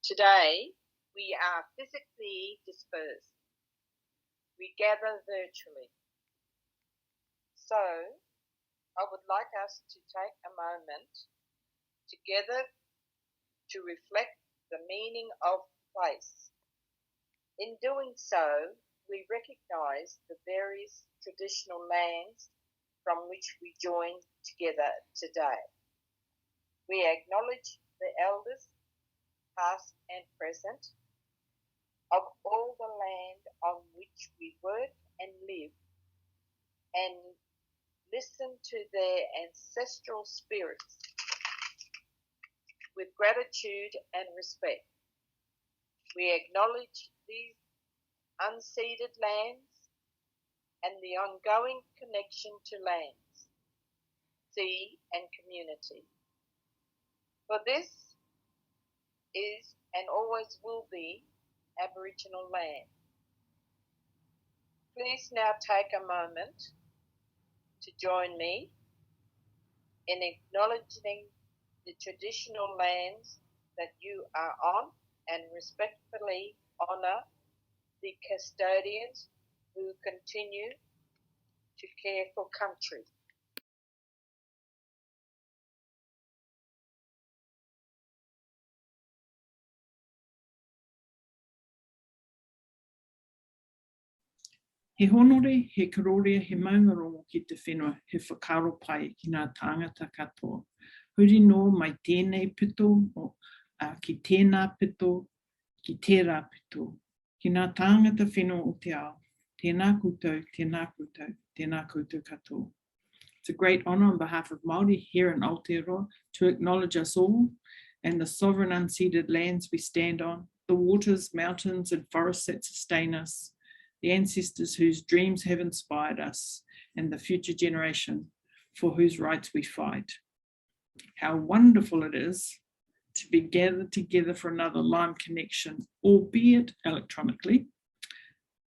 Today, we are physically dispersed. We gather virtually. So, I would like us to take a moment together to reflect the meaning of place. In doing so, we recognise the various traditional lands from which we join together today. We acknowledge the elders, past and present, of all the land on which we work and live, and listen to their ancestral spirits with gratitude and respect. We acknowledge these unceded lands and the ongoing connection to lands, sea and community. For this is and always will be Aboriginal land. Please now take a moment to join me in acknowledging the traditional lands that you are on and respectfully honour the custodians who continue to care for country. He honore, he karorea, he maungarongo ki te whenua, he whakaro pai ki ngā tāngata katoa. Huri no mai tēnei pito, ki tēnā pito, ki tērā pito, ki ngā tāngata whenua o te ao. Tēnā koutou, tēnā koutou, tēnā koutou katoa. It's a great honour on behalf of Māori here in Aotearoa to acknowledge us all and the sovereign unceded lands we stand on, the waters, mountains and forests that sustain us, the ancestors whose dreams have inspired us, and the future generation for whose rights we fight. How wonderful it is to be gathered together for another Lime connection, albeit electronically,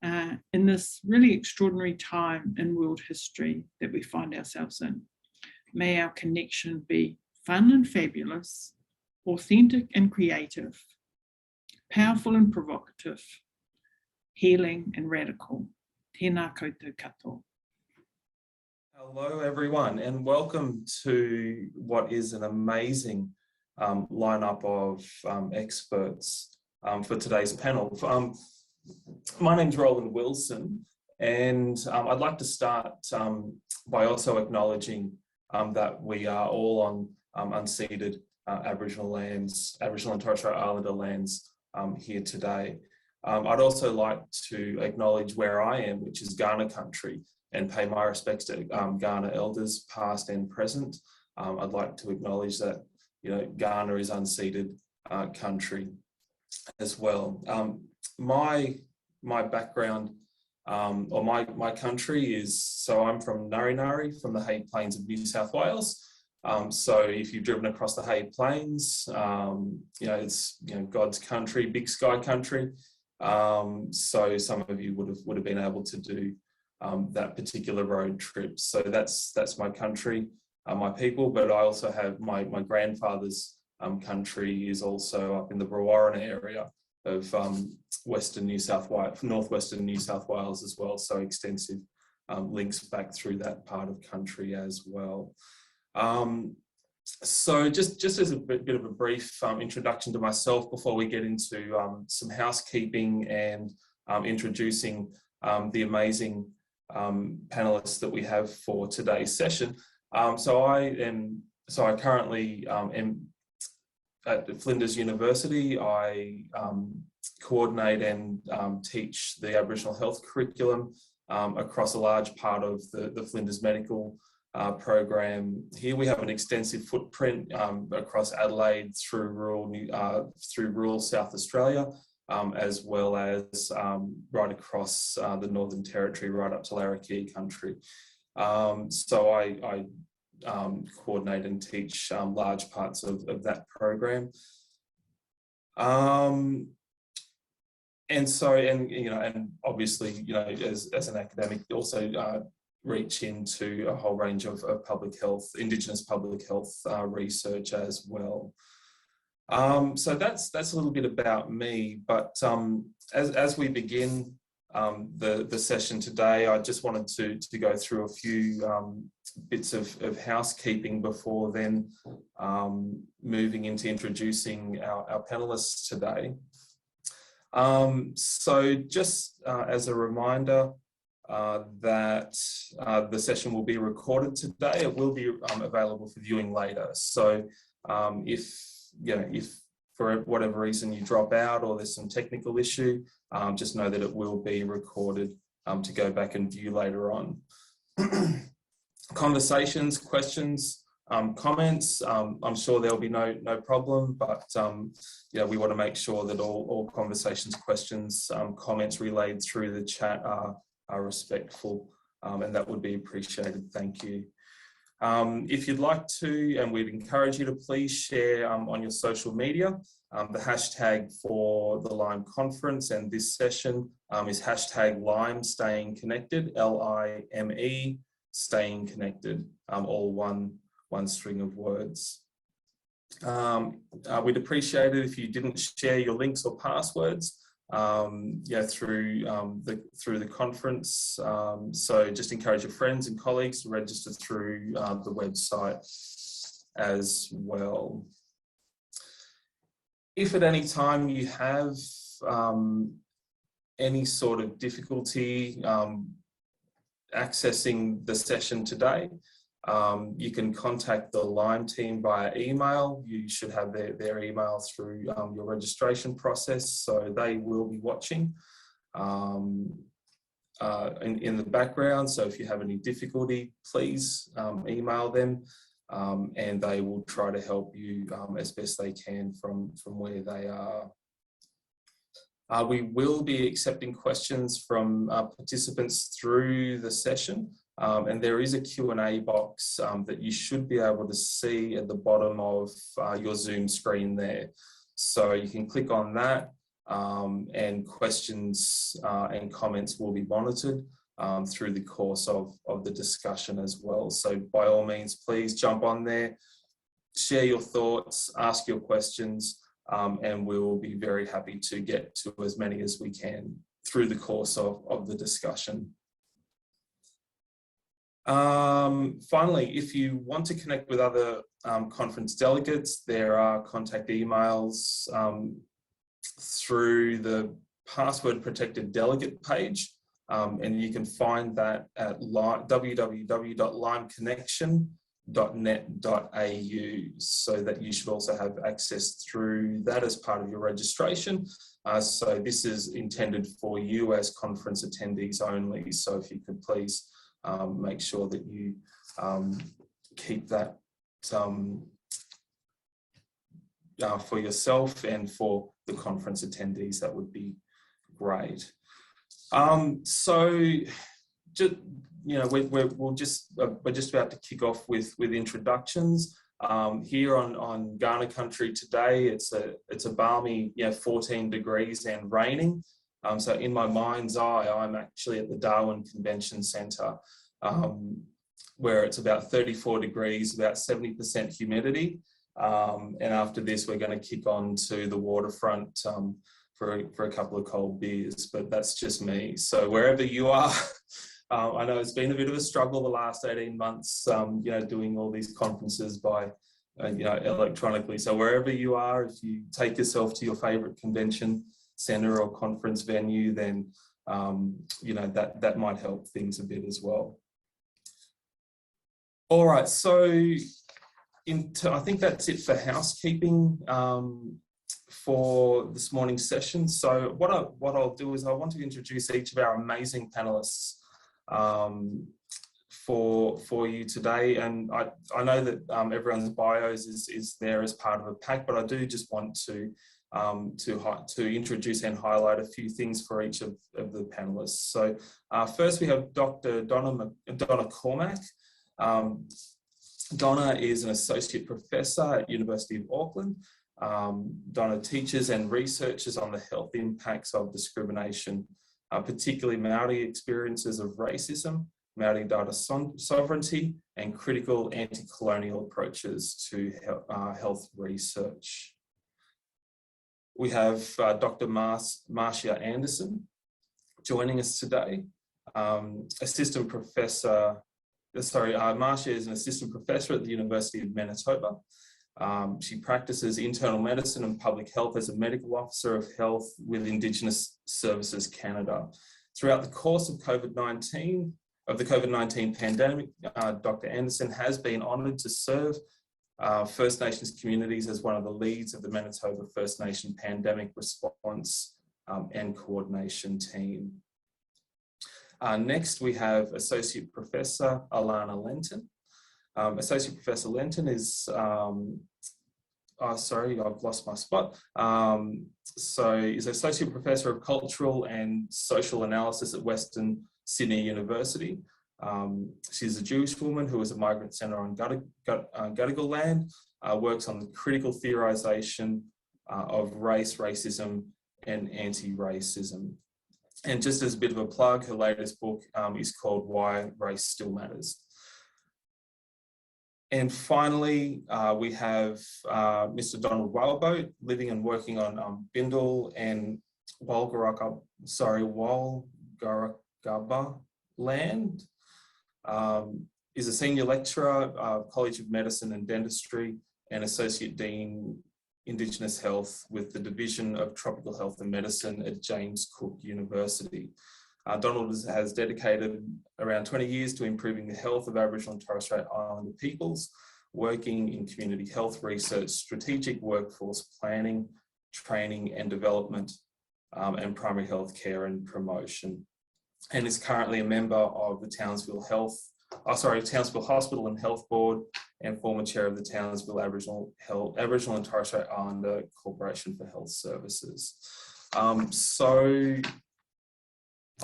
in this really extraordinary time in world history that we find ourselves in. May our connection be fun and fabulous, authentic and creative, powerful and provocative, healing and radical. Tēnā koutou katoa. Hello everyone and welcome to what is an amazing lineup of experts for today's panel. My name's Roland Wilson and I'd like to start by also acknowledging that we are all on unceded Aboriginal lands, Aboriginal and Torres Strait Islander lands here today. I'd also like to acknowledge where I am, which is Kaurna country, and pay my respects to Kaurna elders, past and present. I'd like to acknowledge that, Kaurna is unceded country as well. My background or my country is, so I'm from Ngari, from the Hay Plains of New South Wales. So if you've driven across the Hay Plains, it's God's country, big sky country. So some of you would have been able to do that particular road trip. So that's my country, my people. But I also have my grandfather's country is also up in the Brewarrina area of northwestern New South Wales as well. So extensive links back through that part of country as well. So just as a bit of a brief introduction to myself before we get into some housekeeping and introducing the amazing panelists that we have for today's session. So I currently am at Flinders University. I coordinate and teach the Aboriginal health curriculum across a large part of the Flinders medical program. Here we have an extensive footprint across Adelaide through rural South Australia, as well as right across the Northern Territory, right up to Larrakia country. So I coordinate and teach large parts of that program. And obviously, as an academic, also reach into a whole range of public health, Indigenous public health research as well. So that's a little bit about me, but as we begin the session today, I just wanted to go through a few bits of housekeeping before then moving into introducing our panelists today. So just as a reminder that the session will be recorded today. It will be available for viewing later. So if for whatever reason you drop out or there's some technical issue, just know that it will be recorded to go back and view later on. Conversations, questions, comments, I'm sure there'll be no problem, but we want to make sure that all conversations, questions, comments relayed through the chat are respectful, and that would be appreciated. Thank you. If you'd like to, and we'd encourage you to please share on your social media, the hashtag for the Lime conference and this session is hashtag Lime Staying Connected, LIME Staying Connected, all one string of words. We'd appreciate it if you didn't share your links or passwords through the conference. So just encourage your friends and colleagues to register through the website as well. If at any time you have any sort of difficulty accessing the session today, you can contact the Lime team via email. You should have their email through your registration process, so they will be watching in the background. So if you have any difficulty, please email them, and they will try to help you as best they can from where they are. We will be accepting questions from participants through the session. And there is a Q&A box that you should be able to see at the bottom of your Zoom screen there. So you can click on that, and questions and comments will be monitored through the course of the discussion as well. So by all means, please jump on there, share your thoughts, ask your questions, and we will be very happy to get to as many as we can through the course of the discussion. Finally, if you want to connect with other conference delegates, there are contact emails through the password protected delegate page, and you can find that at www.limeconnection.net.au, so that you should also have access through that as part of your registration. So this is intended for you as conference attendees only, so if you could please make sure that you keep that for yourself and for the conference attendees, that would be great. So just, we're just about to kick off with introductions. Here on Kaurna country today, it's a balmy 14 degrees and raining. So in my mind's eye, I'm actually at the Darwin Convention Centre, where it's about 34 degrees, about 70% humidity. And after this, we're going to kick on to the waterfront for a couple of cold beers, but that's just me. So wherever you are, I know it's been a bit of a struggle the last 18 months, doing all these conferences by, electronically. So wherever you are, if you take yourself to your favourite convention centre or conference venue, then that might help things a bit as well. All right, so I think that's it for housekeeping for this morning's session. So what I'll do is I want to introduce each of our amazing panelists for you today, and I know that everyone's bios is there as part of a pack, but I do just want to introduce and highlight a few things for each of the panelists. So first we have Dr. Donna Cormack. Donna is an associate professor at University of Auckland. Donna teaches and researches on the health impacts of discrimination, particularly Māori experiences of racism, Māori data sovereignty, and critical anti-colonial approaches to health research. We have Dr. Marsha Anderson joining us today. Assistant Professor, Marcia is an assistant professor at the University of Manitoba. She practices internal medicine and public health as a medical officer of health with Indigenous Services Canada. Throughout the course of the COVID-19 pandemic, Dr. Anderson has been honoured to serve First Nations communities as one of the leads of the Manitoba First Nation Pandemic Response and Coordination Team. Next, we have Associate Professor Alana Lentin. Associate Professor Lentin is, sorry, I've lost my spot. So he's Associate Professor of Cultural and Social Analysis at Western Sydney University. She's a Jewish woman who is a migrant centre on Gadigal land, works on the critical theorisation of race, racism and anti-racism. And just as a bit of a plug, her latest book is called Why Race Still Matters. And finally, we have Mr. Donald Whaleboat, living and working on Bindal and Walgarugaba land. Is a senior lecturer, College of Medicine and Dentistry, and Associate Dean, Indigenous Health with the Division of Tropical Health and Medicine at James Cook University. Donald has dedicated around 20 years to improving the health of Aboriginal and Torres Strait Islander peoples, working in community health research, strategic workforce planning, training and development, and primary health care and promotion. And is currently a member of the Townsville Hospital and Health Board and former chair of the Townsville Aboriginal and Torres Strait Islander Corporation for Health Services. So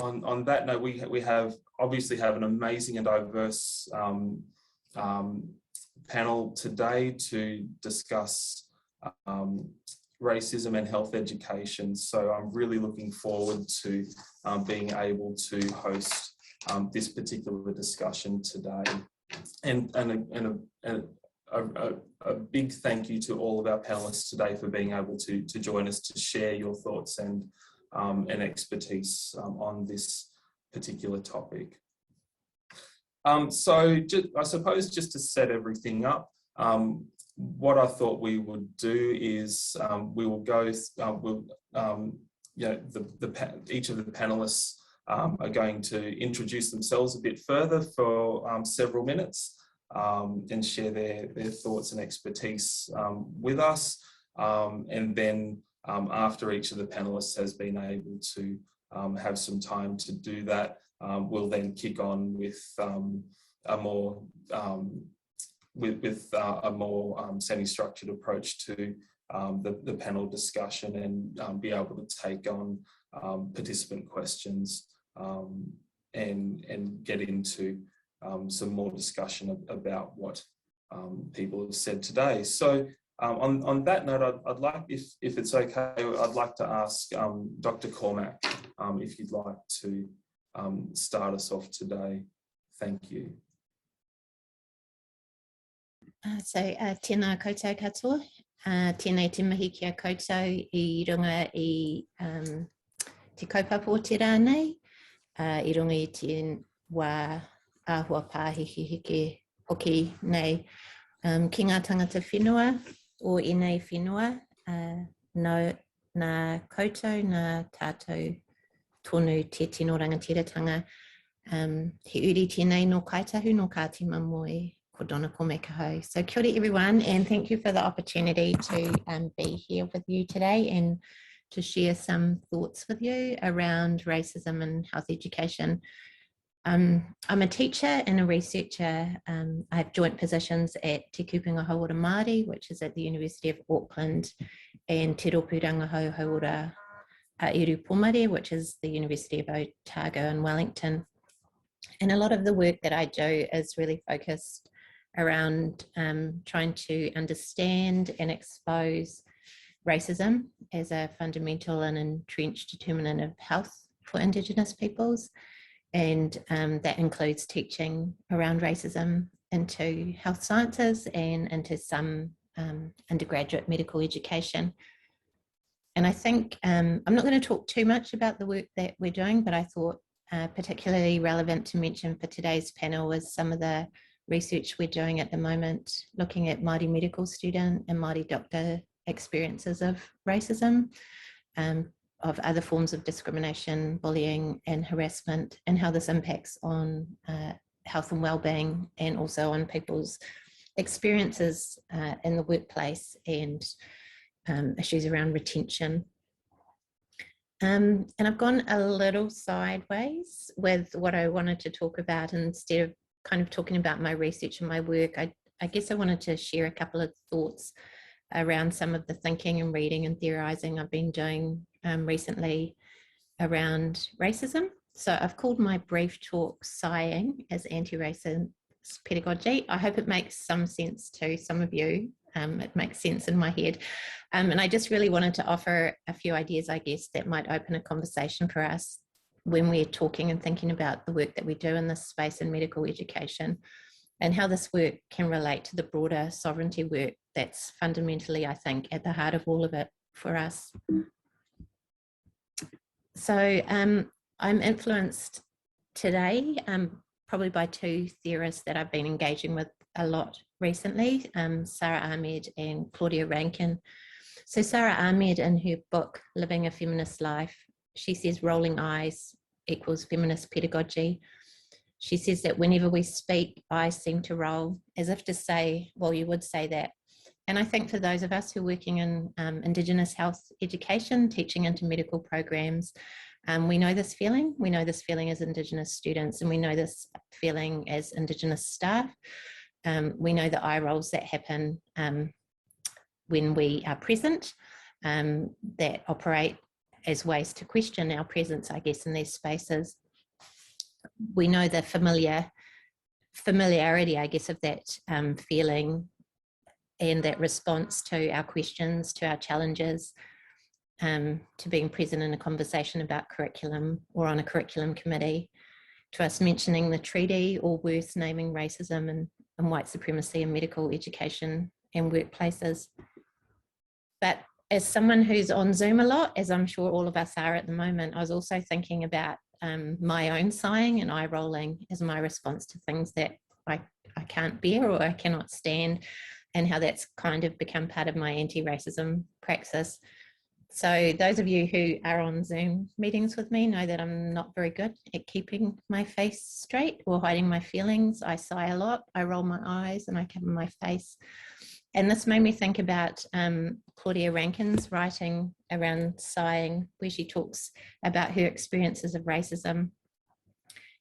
on that note, we obviously have an amazing and diverse panel today to discuss racism and health education. So I'm really looking forward to being able to host this particular discussion today. And a big thank you to all of our panelists today for being able to join us to share your thoughts and expertise on this particular topic. So I suppose just to set everything up, what I thought we would do is we will go, each of the panelists are going to introduce themselves a bit further for several minutes and share their thoughts and expertise with us. And then after each of the panelists has been able to have some time to do that, we'll then kick on with a more semi-structured approach to the panel discussion and be able to take on participant questions and get into some more discussion about what people have said today. So on that note, I'd like, if it's okay, I'd like to ask Dr. Cormack if you'd like to start us off today. Thank you. Tēnā koutou katoa, tēnei te mahi kia koutou I runga I te kaupapa o te rā nei, I runga I te wā āhua pāhihi heke hoki nei. Ki ngā tangata whenua o inei whenua, nā koutou, nā tātou tonu te tino rangatiratanga, he uri tēnei no kaitahu no kātima moe. Donna, Rangahau. So kia ora everyone, and thank you for the opportunity to be here with you today and to share some thoughts with you around racism and health education. I'm a teacher and a researcher. I have joint positions at Te Kupenga Hauora Māori, which is at the University of Auckland, and Te Rōpū Rangahau Hauora Pōmare, which is the University of Otago and Wellington. And a lot of the work that I do is really focused around trying to understand and expose racism as a fundamental and entrenched determinant of health for Indigenous peoples. And that includes teaching around racism into health sciences and into some undergraduate medical education. And I think I'm not going to talk too much about the work that we're doing, but I thought particularly relevant to mention for today's panel is some of the research we're doing at the moment, looking at Māori medical student and Māori doctor experiences of racism, of other forms of discrimination, bullying and harassment, and how this impacts on health and well-being, and also on people's experiences in the workplace, and issues around retention. And I've gone a little sideways with what I wanted to talk about, and instead of kind of talking about my research and my work, I guess I wanted to share a couple of thoughts around some of the thinking and reading and theorising I've been doing recently around racism. So I've called my brief talk Sighing as Anti-Racist Pedagogy. I hope it makes some sense to some of you. It makes sense in my head. And I just really wanted to offer a few ideas, I guess, that might open a conversation for us when we're talking and thinking about the work that we do in this space in medical education, and how this work can relate to the broader sovereignty work that's fundamentally, I think, at the heart of all of it for us. So I'm influenced today probably by two theorists that I've been engaging with a lot recently, Sarah Ahmed and Claudia Rankins. So Sarah Ahmed, in her book, Living a Feminist Life, she says rolling eyes equals feminist pedagogy. She says that whenever we speak, eyes seem to roll, as if to say, well, you would say that. And I think for those of us who are working in Indigenous health education, teaching into medical programs, we know this feeling. We know this feeling as Indigenous students, and we know this feeling as Indigenous staff. We know the eye rolls that happen when we are present, that operate as ways to question our presence, I guess, in these spaces. We know the familiarity, I guess, of that feeling and that response to our questions, to our challenges, to being present in a conversation about curriculum or on a curriculum committee, to us mentioning the treaty, or worse, naming racism and white supremacy in medical education and workplaces. But as someone who's on Zoom a lot, as I'm sure all of us are at the moment, I was also thinking about my own sighing and eye rolling as my response to things that I can't bear or I cannot stand, and how that's kind of become part of my anti-racism praxis. So those of you who are on Zoom meetings with me know that I'm not very good at keeping my face straight or hiding my feelings. I sigh a lot, I roll my eyes and I cover my face. And this made me think about Claudia Rankins' writing around sighing, where she talks about her experiences of racism.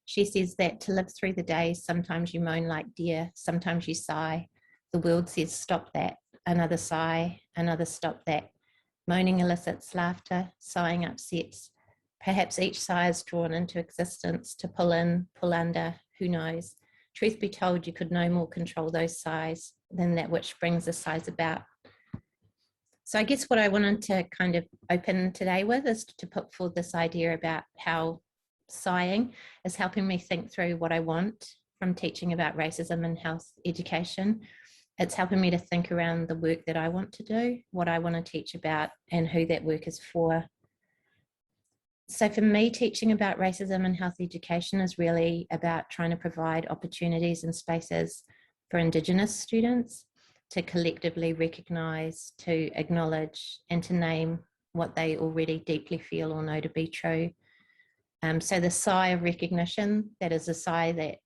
She says that to live through the day, sometimes you moan like deer, sometimes you sigh. The world says, stop that. Another sigh, another stop that. Moaning elicits laughter, sighing upsets. Perhaps each sigh is drawn into existence to pull in, pull under, who knows. Truth be told, you could no more control those sighs than that which brings the sighs about. So I guess what I wanted to kind of open today with is to put forward this idea about how sighing is helping me think through what I want from teaching about racism in health education. It's helping me to think around the work that I want to do, what I want to teach about, and who that work is for. So for me, teaching about racism in health education is really about trying to provide opportunities and spaces for Indigenous students to collectively recognise, to acknowledge, and to name what they already deeply feel or know to be true. So the sigh of recognition, that is a sigh that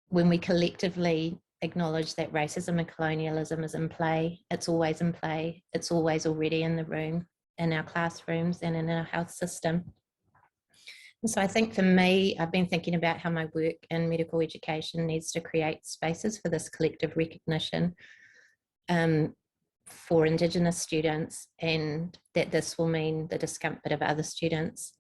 when we collectively acknowledge that racism and colonialism is in play, it's always in play, it's always already in the room, in our classrooms and in our health system. And so I think for me, I've been thinking about how my work in medical education needs to create spaces for this collective recognition for Indigenous students, and that this will mean the discomfort of other students.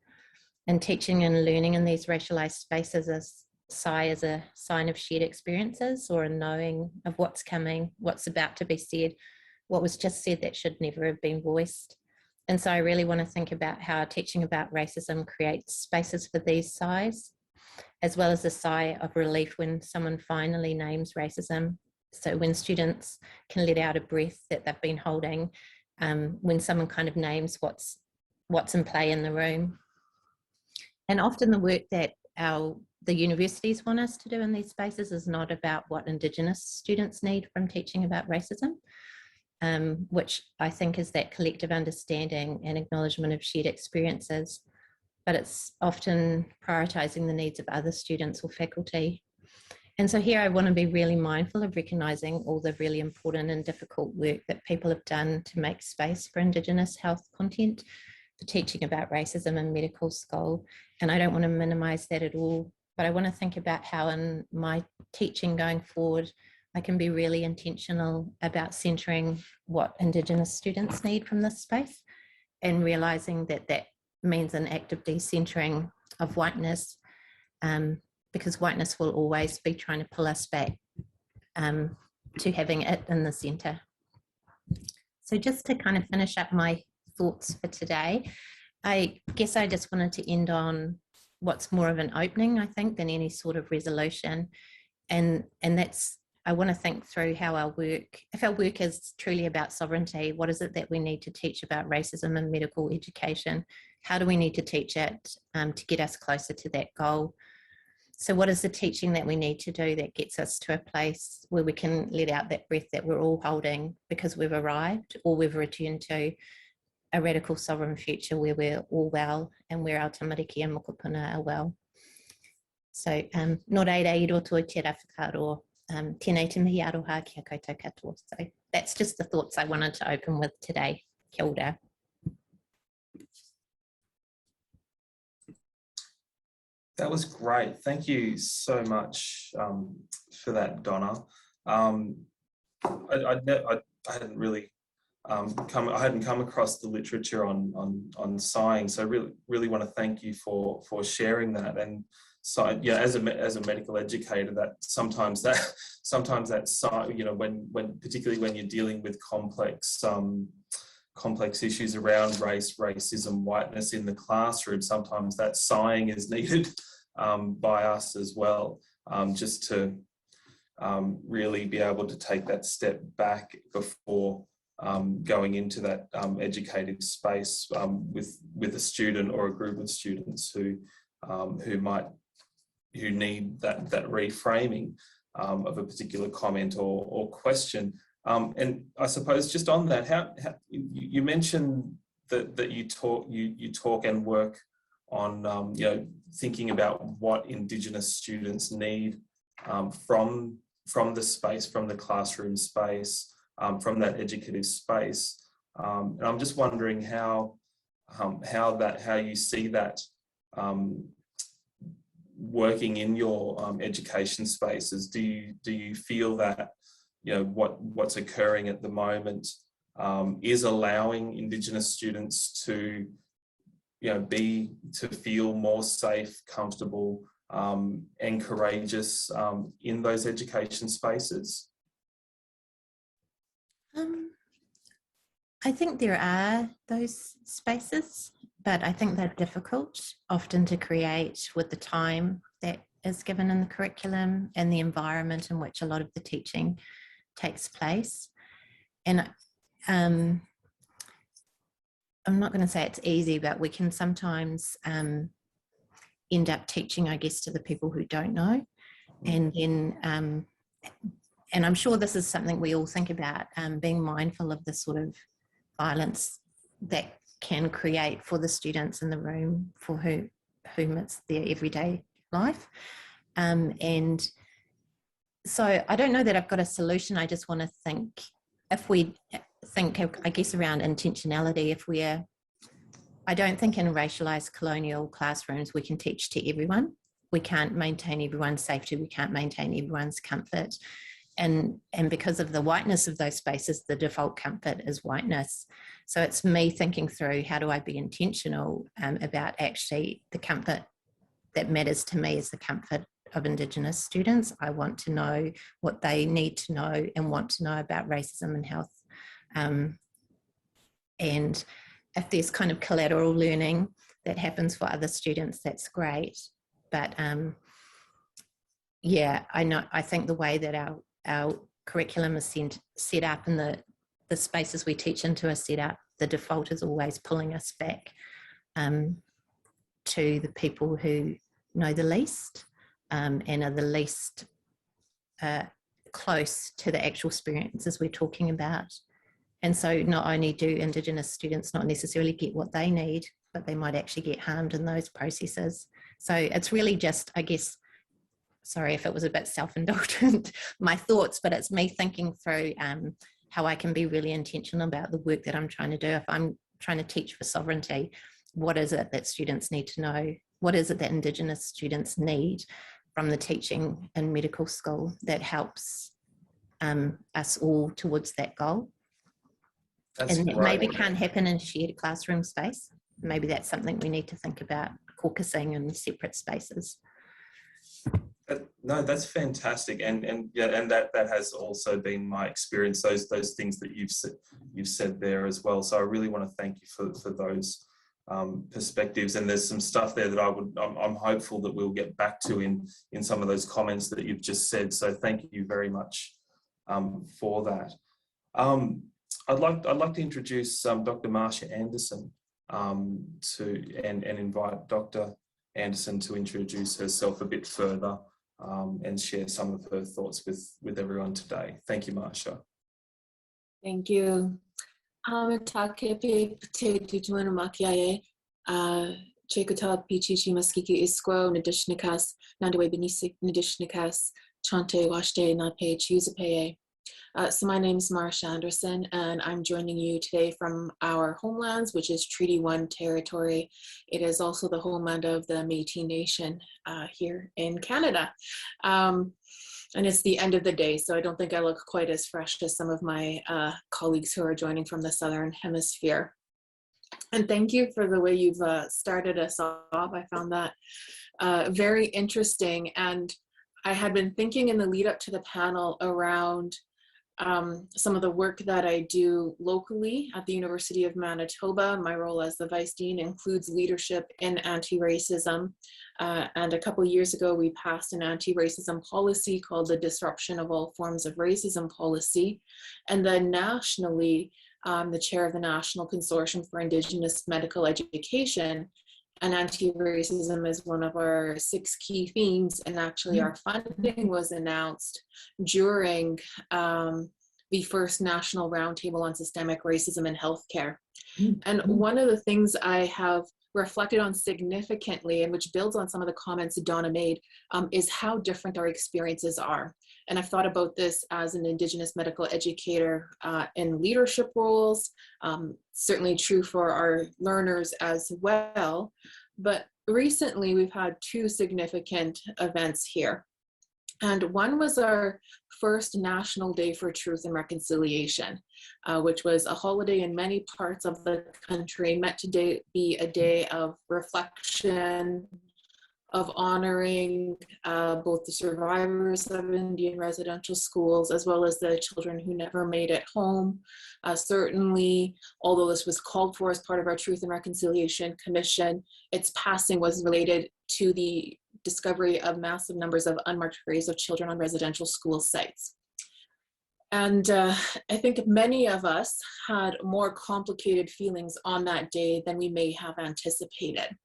And teaching and learning in these racialized spaces is sigh as a sign of shared experiences, or a knowing of what's coming, what's about to be said, what was just said that should never have been voiced. And so I really want to think about how teaching about racism creates spaces for these sighs, as well as a sigh of relief when someone finally names racism. So when students can let out a breath that they've been holding when someone kind of names what's in play in the room. And often the work that the universities want us to do in these spaces is not about what Indigenous students need from teaching about racism, which I think is that collective understanding and acknowledgement of shared experiences, but it's often prioritising the needs of other students or faculty. And so here I want to be really mindful of recognising all the really important and difficult work that people have done to make space for Indigenous health content, for teaching about racism in medical school. And I don't want to minimise that at all, but I want to think about how in my teaching going forward, I can be really intentional about centering what Indigenous students need from this space, and realising that that means an active decentering of whiteness, because whiteness will always be trying to pull us back to having it in the centre. So just to kind of finish up my thoughts for today, I guess I just wanted to end on what's more of an opening, I think, than any sort of resolution. And that's, I want to think through how our work, if our work is truly about sovereignty, what is it that we need to teach about racism in medical education? How do we need to teach it to get us closer to that goal? So what is the teaching that we need to do that gets us to a place where we can let out that breath that we're all holding because we've arrived, or we've returned to a radical sovereign future where we're all well and where our tamariki and mokopuna are well? So nō reira I roto I te rāwhakaro, tēnei te mihi aroha kia koutou katoa. So that's just the thoughts I wanted to open with today. Kia ora. That was great. Thank you so much for that, Donna. I hadn't really I hadn't come across the literature on sighing, so really want to thank you for sharing that. And so, yeah, as a medical educator, that sometimes that you know, when particularly when you're dealing with complex issues around race, racism, whiteness in the classroom, sometimes that sighing is needed by us as well, just to really be able to take that step back before going into that educative space with a student or a group of students who need that reframing of a particular comment or question. And I suppose just on that, how you mentioned that you talk and work on you know, thinking about what Indigenous students need from the space, from the classroom space, from that educative space. And I'm just wondering how you see that working in your education spaces. Do you feel that, you know, what's occurring at the moment is allowing Indigenous students to, you know, to feel more safe, comfortable, and courageous in those education spaces? I think there are those spaces, but I think they're difficult often to create with the time that is given in the curriculum and the environment in which a lot of the teaching takes place. And I'm not going to say it's easy, but we can sometimes end up teaching, I guess, to the people who don't know. And then, and I'm sure this is something we all think about, being mindful of the sort of violence that can create for the students in the room for whom it's their everyday life. And so I don't know that I've got a solution. I just want to think, if we think, I guess, around intentionality, I don't think in racialized colonial classrooms we can teach to everyone. We can't maintain everyone's safety. We can't maintain everyone's comfort. And because of the whiteness of those spaces, the default comfort is whiteness. So it's me thinking through, how do I be intentional about actually the comfort that matters to me is the comfort of Indigenous students. I want to know what they need to know and want to know about racism and health. And if there's kind of collateral learning that happens for other students, that's great. But yeah, I think the way that our curriculum is set up and the the spaces we teach into are set up, the default is always pulling us back to the people who know the least and are the least close to the actual experiences we're talking about. And so not only do Indigenous students not necessarily get what they need, but they might actually get harmed in those processes. So it's really just, I guess, sorry if it was a bit self-indulgent, my thoughts, but it's me thinking through how I can be really intentional about the work that I'm trying to do. If I'm trying to teach for sovereignty, what is it that students need to know? What is it that Indigenous students need from the teaching in medical school that helps us all towards that goal? That's and that great. maybe can't happen in a shared classroom space. Maybe that's something we need to think about, caucusing in separate spaces. No, that's fantastic, and yeah, and that has also been my experience. Those things that you've said there as well. So I really want to thank you for those perspectives. And there's some stuff there that I'm hopeful that we'll get back to in some of those comments that you've just said. So thank you very much for that. I'd like to introduce Dr. Marsha Anderson and invite Dr. Anderson to introduce herself a bit further and share some of her thoughts with everyone today. Thank you, Marcia. Thank you. Chekota pichichi maskiki isquo nadishnikas nandawe benisik nadishnikas chante washte nape chusape. So my name is Marsha Anderson, and I'm joining you today from our homelands, which is Treaty 1 territory. It is also the homeland of the Métis Nation here in Canada. And it's the end of the day, so I don't think I look quite as fresh as some of my colleagues who are joining from the Southern Hemisphere. And thank you for the way you've started us off. I found that very interesting. And I had been thinking in the lead up to the panel around some of the work that I do locally at the University of Manitoba. My role as the Vice Dean includes leadership in anti-racism. And a couple of years ago, we passed an anti-racism policy called the Disruption of All Forms of Racism policy. And then nationally, the chair of the National Consortium for Indigenous Medical Education, and anti-racism is one of our 6 key themes, and actually our funding was announced during the first National Roundtable on Systemic Racism in Healthcare. And one of the things I have reflected on significantly, and which builds on some of the comments Donna made, is how different our experiences are. And I've thought about this as an Indigenous medical educator in leadership roles, certainly true for our learners as well. But recently we've had 2 significant events here. And one was our first National Day for Truth and Reconciliation, which was a holiday in many parts of the country, meant to be a day of reflection, of honoring both the survivors of Indian residential schools as well as the children who never made it home. Certainly, although this was called for as part of our Truth and Reconciliation Commission, its passing was related to the discovery of massive numbers of unmarked graves of children on residential school sites. And I think many of us had more complicated feelings on that day than we may have anticipated.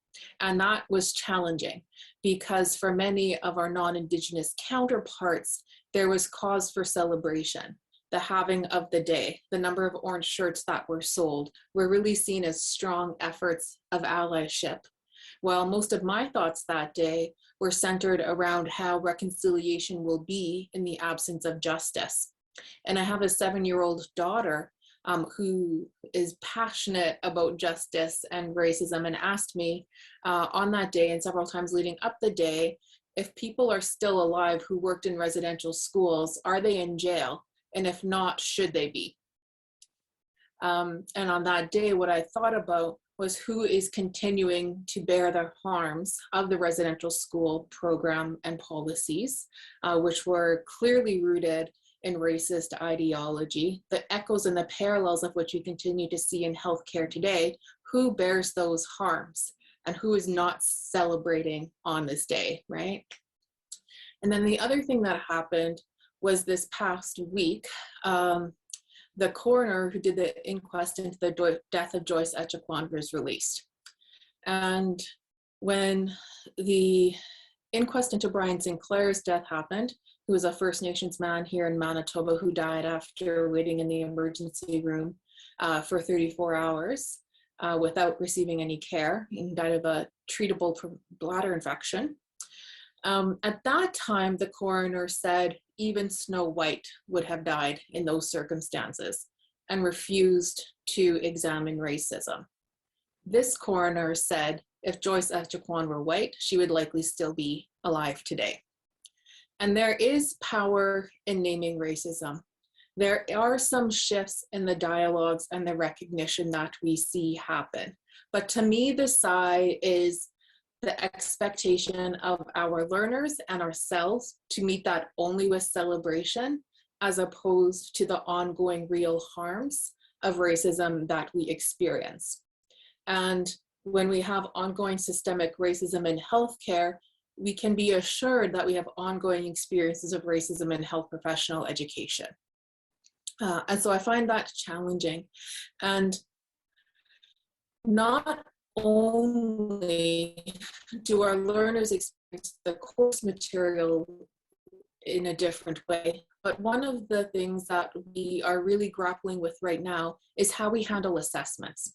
And that was challenging because for many of our non-Indigenous counterparts, there was cause for celebration. The having of the day, the number of orange shirts that were sold were really seen as strong efforts of allyship. While most of my thoughts that day were centered around how reconciliation will be in the absence of justice. And I have a 7-year-old daughter who is passionate about justice and racism, and asked me on that day and several times leading up the day, if people are still alive who worked in residential schools, are they in jail? And if not, should they be? And on that day, what I thought about was who is continuing to bear the harms of the residential school program and policies, which were clearly rooted in racist ideology, the echoes and the parallels of which we continue to see in healthcare today. Who bears those harms and who is not celebrating on this day, right? And then the other thing that happened was this past week, the coroner who did the inquest into the death of Joyce Echaquan was released. And when the inquest into Brian Sinclair's death happened, who was a First Nations man here in Manitoba who died after waiting in the emergency room for 34 hours without receiving any care. He died of a treatable bladder infection. At that time, the coroner said even Snow White would have died in those circumstances and refused to examine racism. This coroner said if Joyce Echaquan were white, she would likely still be alive today. And there is power in naming racism. There are some shifts in the dialogues and the recognition that we see happen. But to me, the sigh is the expectation of our learners and ourselves to meet that only with celebration, as opposed to the ongoing real harms of racism that we experience. And when we have ongoing systemic racism in healthcare, we can be assured that we have ongoing experiences of racism in health professional education. And so I find that challenging. And not only do our learners experience the course material in a different way, but one of the things that we are really grappling with right now is how we handle assessments.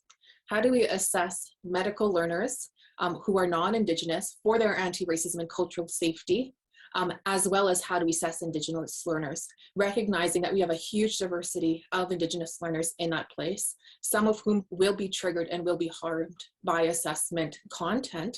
How do we assess medical learners who are non-Indigenous for their anti-racism and cultural safety, as well as how do we assess Indigenous learners, recognizing that we have a huge diversity of Indigenous learners in that place, some of whom will be triggered and will be harmed by assessment content.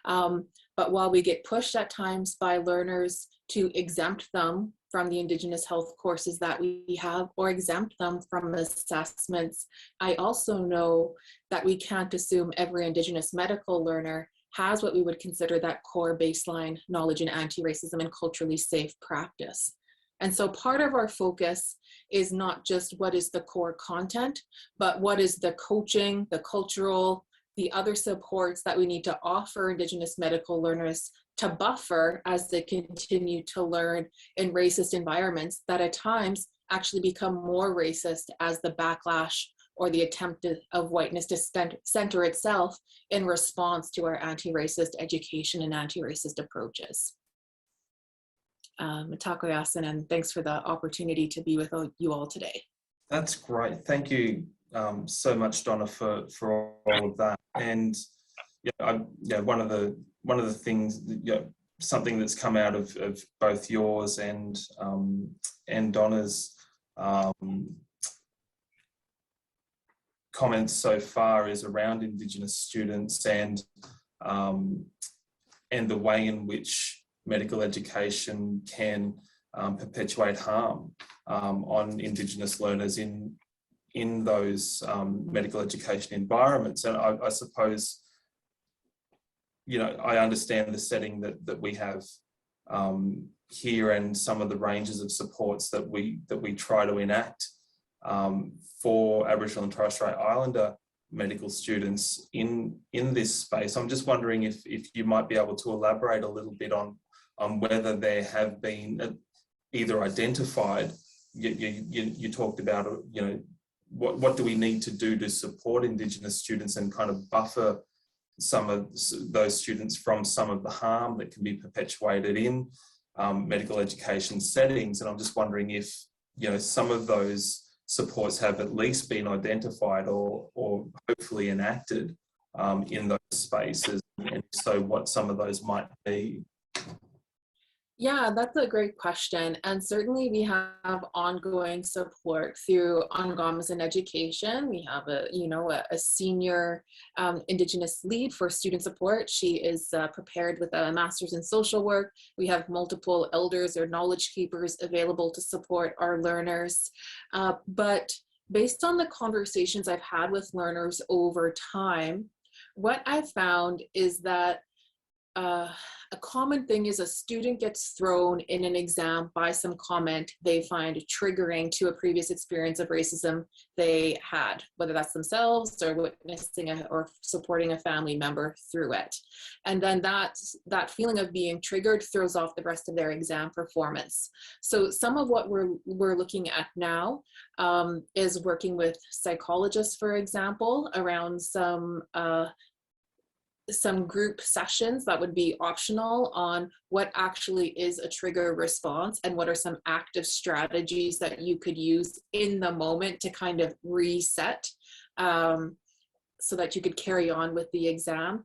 But while we get pushed at times by learners to exempt them from the Indigenous health courses that we have or exempt them from assessments, I also know that we can't assume every Indigenous medical learner has what we would consider that core baseline knowledge in anti-racism and culturally safe practice. And so part of our focus is not just what is the core content, but what is the coaching, the cultural, the other supports that we need to offer Indigenous medical learners to buffer as they continue to learn in racist environments that at times actually become more racist as the backlash or the attempt of whiteness to center itself in response to our anti-racist education and anti-racist approaches. Tāko yasin, and thanks for the opportunity to be with you all today. That's great. Thank you so much, Donna, for all of that. And one of the things, something that's come out of both yours and Donna's comments so far is around Indigenous students and the way in which medical education can perpetuate harm on Indigenous learners in those medical education environments. And I suppose, I understand the setting that we have here and some of the ranges of supports that we try to enact for Aboriginal and Torres Strait Islander medical students in this space. I'm just wondering if you might be able to elaborate a little bit on whether there have been either identified, you talked about, what do we need to do to support Indigenous students and kind of buffer some of those students from some of the harm that can be perpetuated in medical education settings. And I'm just wondering if, some of those supports have at least been identified or hopefully enacted in those spaces, and so what some of those might be. Yeah, that's a great question. And certainly we have ongoing support through Ongomas in Education. We have a senior Indigenous lead for student support. She is prepared with a master's in social work. We have multiple elders or knowledge keepers available to support our learners. But based on the conversations I've had with learners over time, what I've found is that a common thing is a student gets thrown in an exam by some comment they find triggering to a previous experience of racism they had, whether that's themselves or witnessing or supporting a family member through it. And then that feeling of being triggered throws off the rest of their exam performance. So some of what we're looking at now is working with psychologists, for example, around some group sessions that would be optional on what actually is a trigger response and what are some active strategies that you could use in the moment to kind of reset so that you could carry on with the exam.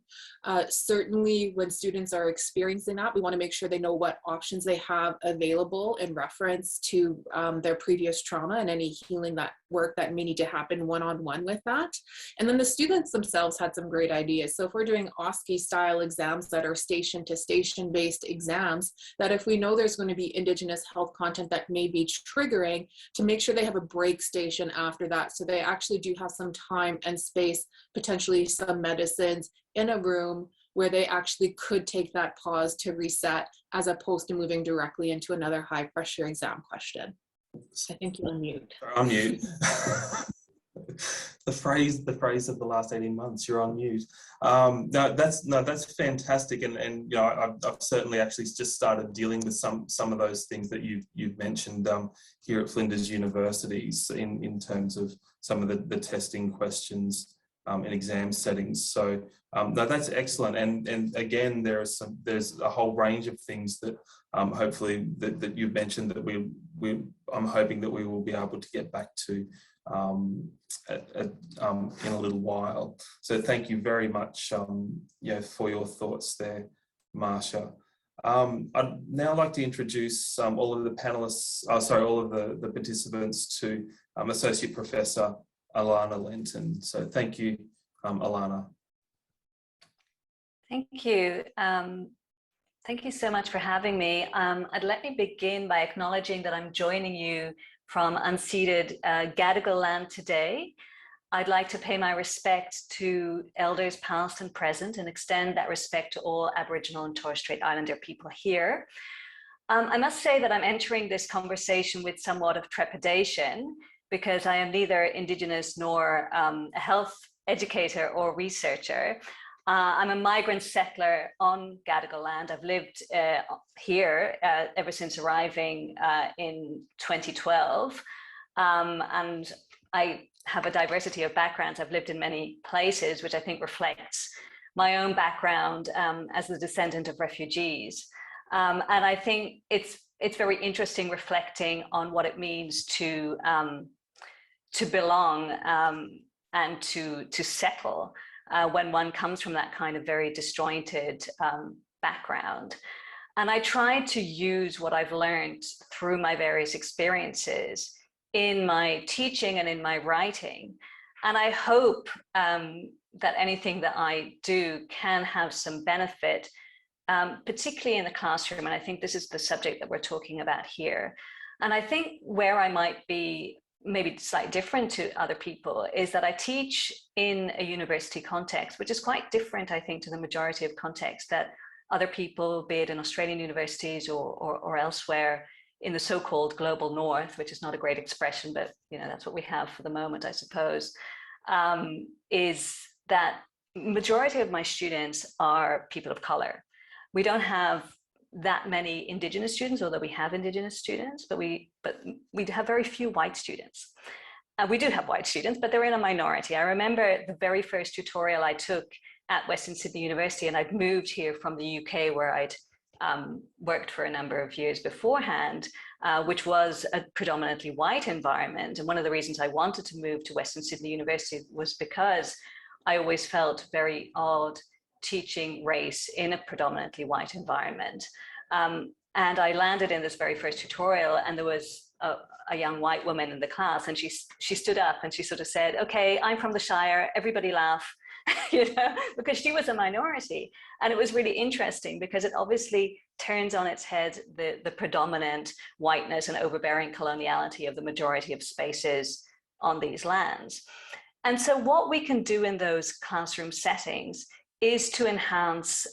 Certainly when students are experiencing that, we want to make sure they know what options they have available in reference to their previous trauma and any healing work that may need to happen one-on-one with that. And then the students themselves had some great ideas. So if we're doing OSCE style exams that are station to station based exams, that if we know there's going to be Indigenous health content that may be triggering, to make sure they have a break station after that, so they actually do have some time and space, potentially some medicines in a room where they actually could take that pause to reset, as opposed to moving directly into another high pressure exam question. I think you're on mute. On mute. the phrase of the last 18 months, you're on mute. No, that's fantastic. And you know, I've certainly actually just started dealing with some of those things that you've mentioned here at Flinders Universities in terms of some of the testing questions in exam settings. So no, that's excellent. And again, there's a whole range of things that hopefully that you've mentioned that I'm hoping that we will be able to get back to in a little while. So thank you very much for your thoughts there, Marcia. I'd now like to introduce all of the panelists, all of the participants to Associate Professor Alana Lentin. So thank you, Alana. Thank you. Thank you so much for having me. Let me begin by acknowledging that I'm joining you from unceded Gadigal land today. I'd like to pay my respect to elders past and present and extend that respect to all Aboriginal and Torres Strait Islander people here. I must say that I'm entering this conversation with somewhat of trepidation, because I am neither Indigenous nor a health educator or researcher. I'm a migrant settler on Gadigal land. I've lived here ever since arriving in 2012. And I have a diversity of backgrounds. I've lived in many places, which I think reflects my own background as the descendant of refugees. And I think it's very interesting reflecting on what it means to belong and to settle when one comes from that kind of very disjointed background. And I try to use what I've learned through my various experiences in my teaching and in my writing. And I hope that anything that I do can have some benefit, particularly in the classroom. And I think this is the subject that we're talking about here. And I think where I might be maybe slightly different to other people is that I teach in a university context, which is quite different, I think, to the majority of contexts that other people, be it in Australian universities or elsewhere in the so-called global north, which is not a great expression, but that's what we have for the moment, I suppose, is that majority of my students are people of color. We don't have that many Indigenous students, although we have Indigenous students, but we have very few white students. We do have white students, but they're in a minority. I remember the very first tutorial I took at Western Sydney University, and I'd moved here from the UK where I'd worked for a number of years beforehand, which was a predominantly white environment. And one of the reasons I wanted to move to Western Sydney University was because I always felt very odd teaching race in a predominantly white environment. And I landed in this very first tutorial, and there was a young white woman in the class, and she stood up and she sort of said, "Okay, I'm from the Shire, everybody laugh," because she was a minority. And it was really interesting because it obviously turns on its head the predominant whiteness and overbearing coloniality of the majority of spaces on these lands. And so what we can do in those classroom settings is to enhance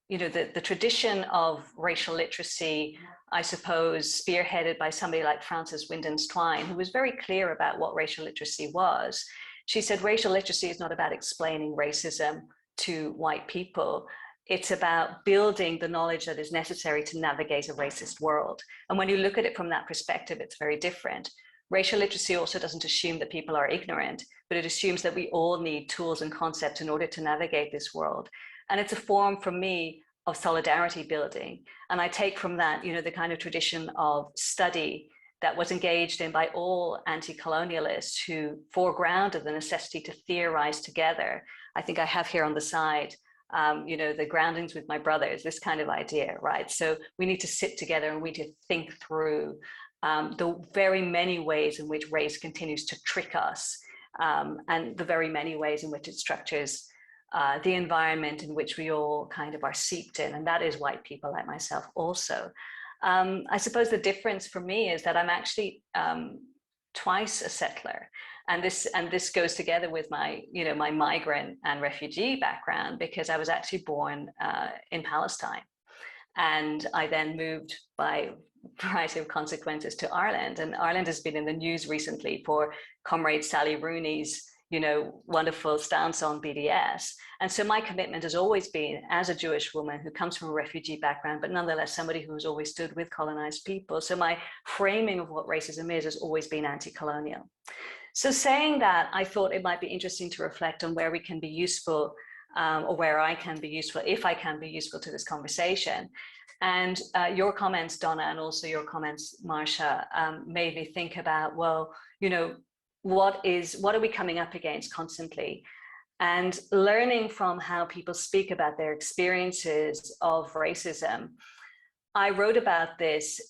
you know, the tradition of racial literacy, I suppose, spearheaded by somebody like Frances Wyndham-Twine, who was very clear about what racial literacy was. She said, racial literacy is not about explaining racism to white people. It's about building the knowledge that is necessary to navigate a racist world. And when you look at it from that perspective, it's very different. Racial literacy also doesn't assume that people are ignorant, but it assumes that we all need tools and concepts in order to navigate this world. And it's a form, for me, of solidarity building. And I take from that, you know, the kind of tradition of study that was engaged in by all anti-colonialists who foregrounded the necessity to theorize together. I think I have here on the side, you know, the groundings with my brothers, this kind of idea, right? So we need to sit together and we need to think through the very many ways in which race continues to trick us, and the very many ways in which it structures the environment in which we all kind of are seeped in, and that is white people like myself also. I suppose the difference for me is that I'm actually twice a settler, and this goes together with my, you know, my migrant and refugee background, because I was actually born in Palestine, and I then moved by a variety of consequences to Ireland, and Ireland has been in the news recently for Comrade Sally Rooney's, you know, wonderful stance on BDS. And so my commitment has always been, as a Jewish woman who comes from a refugee background, but nonetheless somebody who has always stood with colonized people. So my framing of what racism is has always been anti-colonial. So saying that, I thought it might be interesting to reflect on where we can be useful, or where I can be useful, if I can be useful to this conversation. And your comments, Donna, and also your comments, Marcia, made me think about, well, you know, what are we coming up against constantly? And learning from how people speak about their experiences of racism. I wrote about this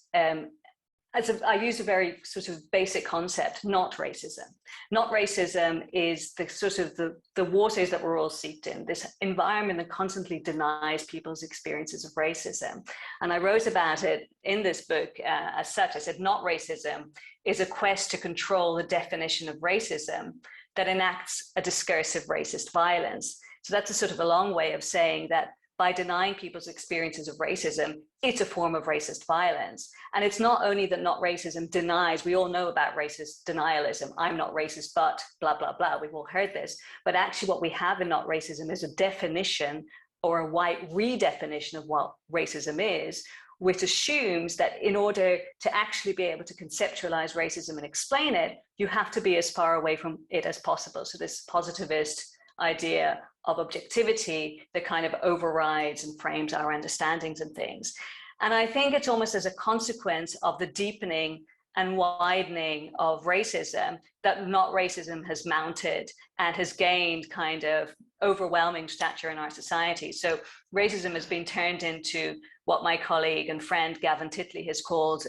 I use a very sort of basic concept, not racism. Not racism is the sort of the waters that we're all seeped in, this environment that constantly denies people's experiences of racism. And I wrote about it in this book as such. I said, not racism is a quest to control the definition of racism that enacts a discursive racist violence. So that's a sort of a long way of saying that by denying people's experiences of racism, it's a form of racist violence. And it's not only that not racism denies, we all know about racist denialism. I'm not racist, but blah, blah, blah. We've all heard this. But actually what we have in not racism is a definition or a white redefinition of what racism is, which assumes that in order to actually be able to conceptualize racism and explain it, you have to be as far away from it as possible. So this positivist idea of objectivity that kind of overrides and frames our understandings and things. And I think it's almost as a consequence of the deepening and widening of racism that not racism has mounted and has gained kind of overwhelming stature in our society. So racism has been turned into what my colleague and friend Gavin Titley has called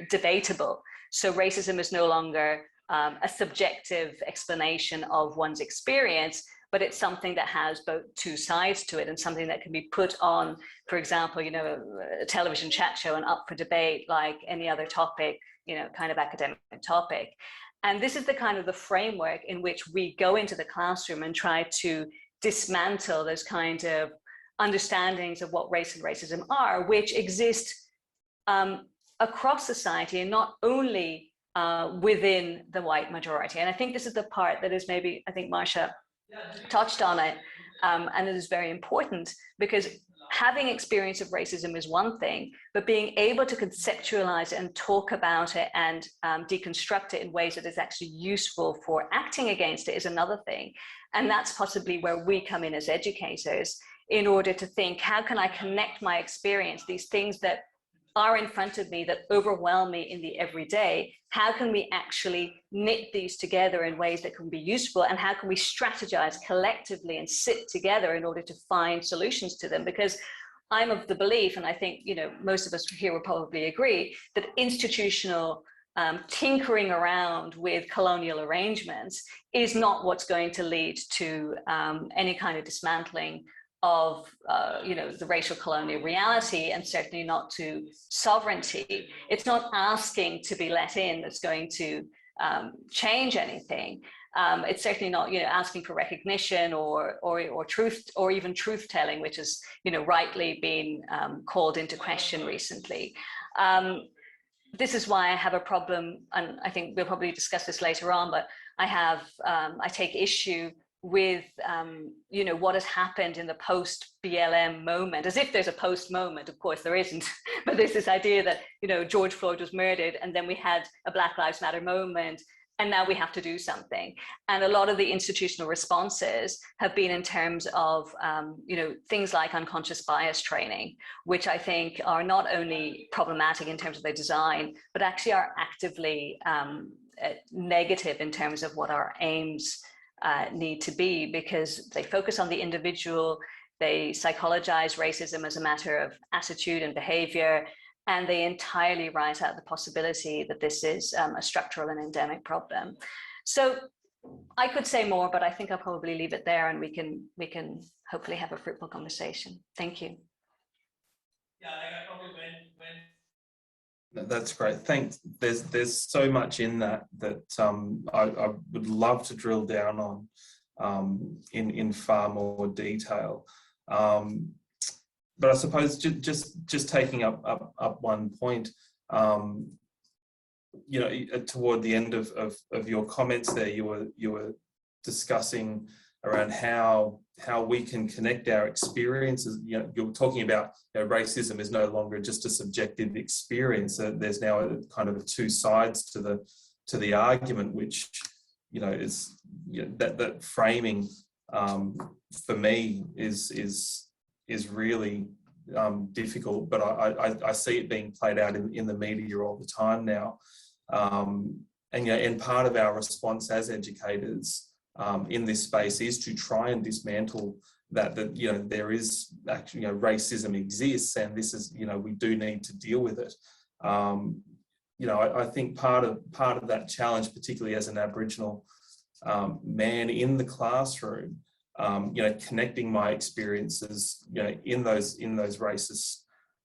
debatable. So racism is no longer a subjective explanation of one's experience, but it's something that has both two sides to it and something that can be put on, for example, you know, a television chat show and up for debate like any other topic, you know, kind of academic topic. And this is the kind of the framework in which we go into the classroom and try to dismantle those kind of understandings of what race and racism are, which exist across society and not only within the white majority. And I think this is the part that is maybe, I think Marcia touched on it, and it is very important because having experience of racism is one thing, but being able to conceptualize it and talk about it and deconstruct it in ways that is actually useful for acting against it is another thing. And that's possibly where we come in as educators in order to think, how can I connect my experience, these things that are in front of me that overwhelm me in the everyday, how can we actually knit these together in ways that can be useful, and how can we strategize collectively and sit together in order to find solutions to them? Because I'm of the belief, and I think, you know, most of us here will probably agree, that institutional tinkering around with colonial arrangements is not what's going to lead to any kind of dismantling of you know, the racial colonial reality, and certainly not to sovereignty. It's not asking to be let in that's going to change anything. It's certainly not, asking for recognition or truth, or even truth telling, which has, rightly been called into question recently. This is why I have a problem, and I think we'll probably discuss this later on, but I take issue with, what has happened in the post-BLM moment, as if there's a post-moment. Of course there isn't, but there's this idea that, George Floyd was murdered, and then we had a Black Lives Matter moment, and now we have to do something. And a lot of the institutional responses have been in terms of, things like unconscious bias training, which I think are not only problematic in terms of their design, but actually are actively negative in terms of what our aims need to be, because they focus on the individual, they psychologize racism as a matter of attitude and behavior, and they entirely write out the possibility that this is a structural and endemic problem. So I could say more, but I think I'll probably leave it there, and we can hopefully have a fruitful conversation. Thank you. Yeah, I probably went. That's great. Thanks. There's so much in that I would love to drill down on in far more detail. But I suppose just taking up one point, toward the end of your comments there, you were discussing around how we can connect our experiences. You're talking about racism is no longer just a subjective experience. There's now a kind of two sides to the argument, which is that framing for me is really difficult, but I see it being played out in the media all the time now. And part of our response as educators in this space is to try and dismantle that there is actually, racism exists, and this is, we do need to deal with it. I think part of that challenge, particularly as an Aboriginal man in the classroom, connecting my experiences, in those racist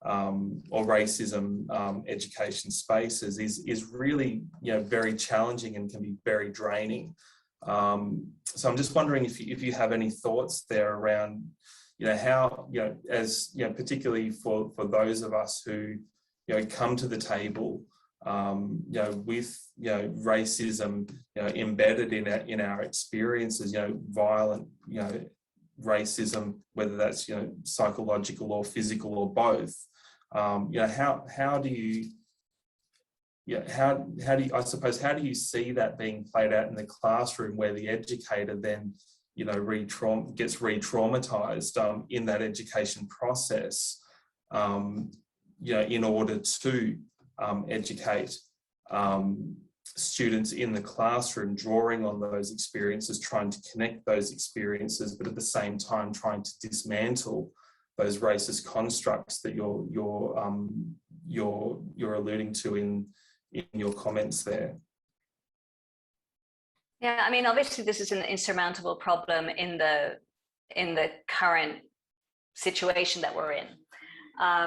or racism education spaces is really, very challenging and can be very draining. So I'm just wondering if you have any thoughts there around, how, as, particularly for those of us who, come to the table, with, racism, embedded in our experiences, violent, racism, whether that's, psychological or physical or both. How do you, I suppose, how do you see that being played out in the classroom, where the educator then, gets re-traumatized in that education process, in order to educate students in the classroom, drawing on those experiences, trying to connect those experiences, but at the same time trying to dismantle those racist constructs that you're alluding to in your comments there. Yeah, I mean, obviously this is an insurmountable problem in the current situation that we're in.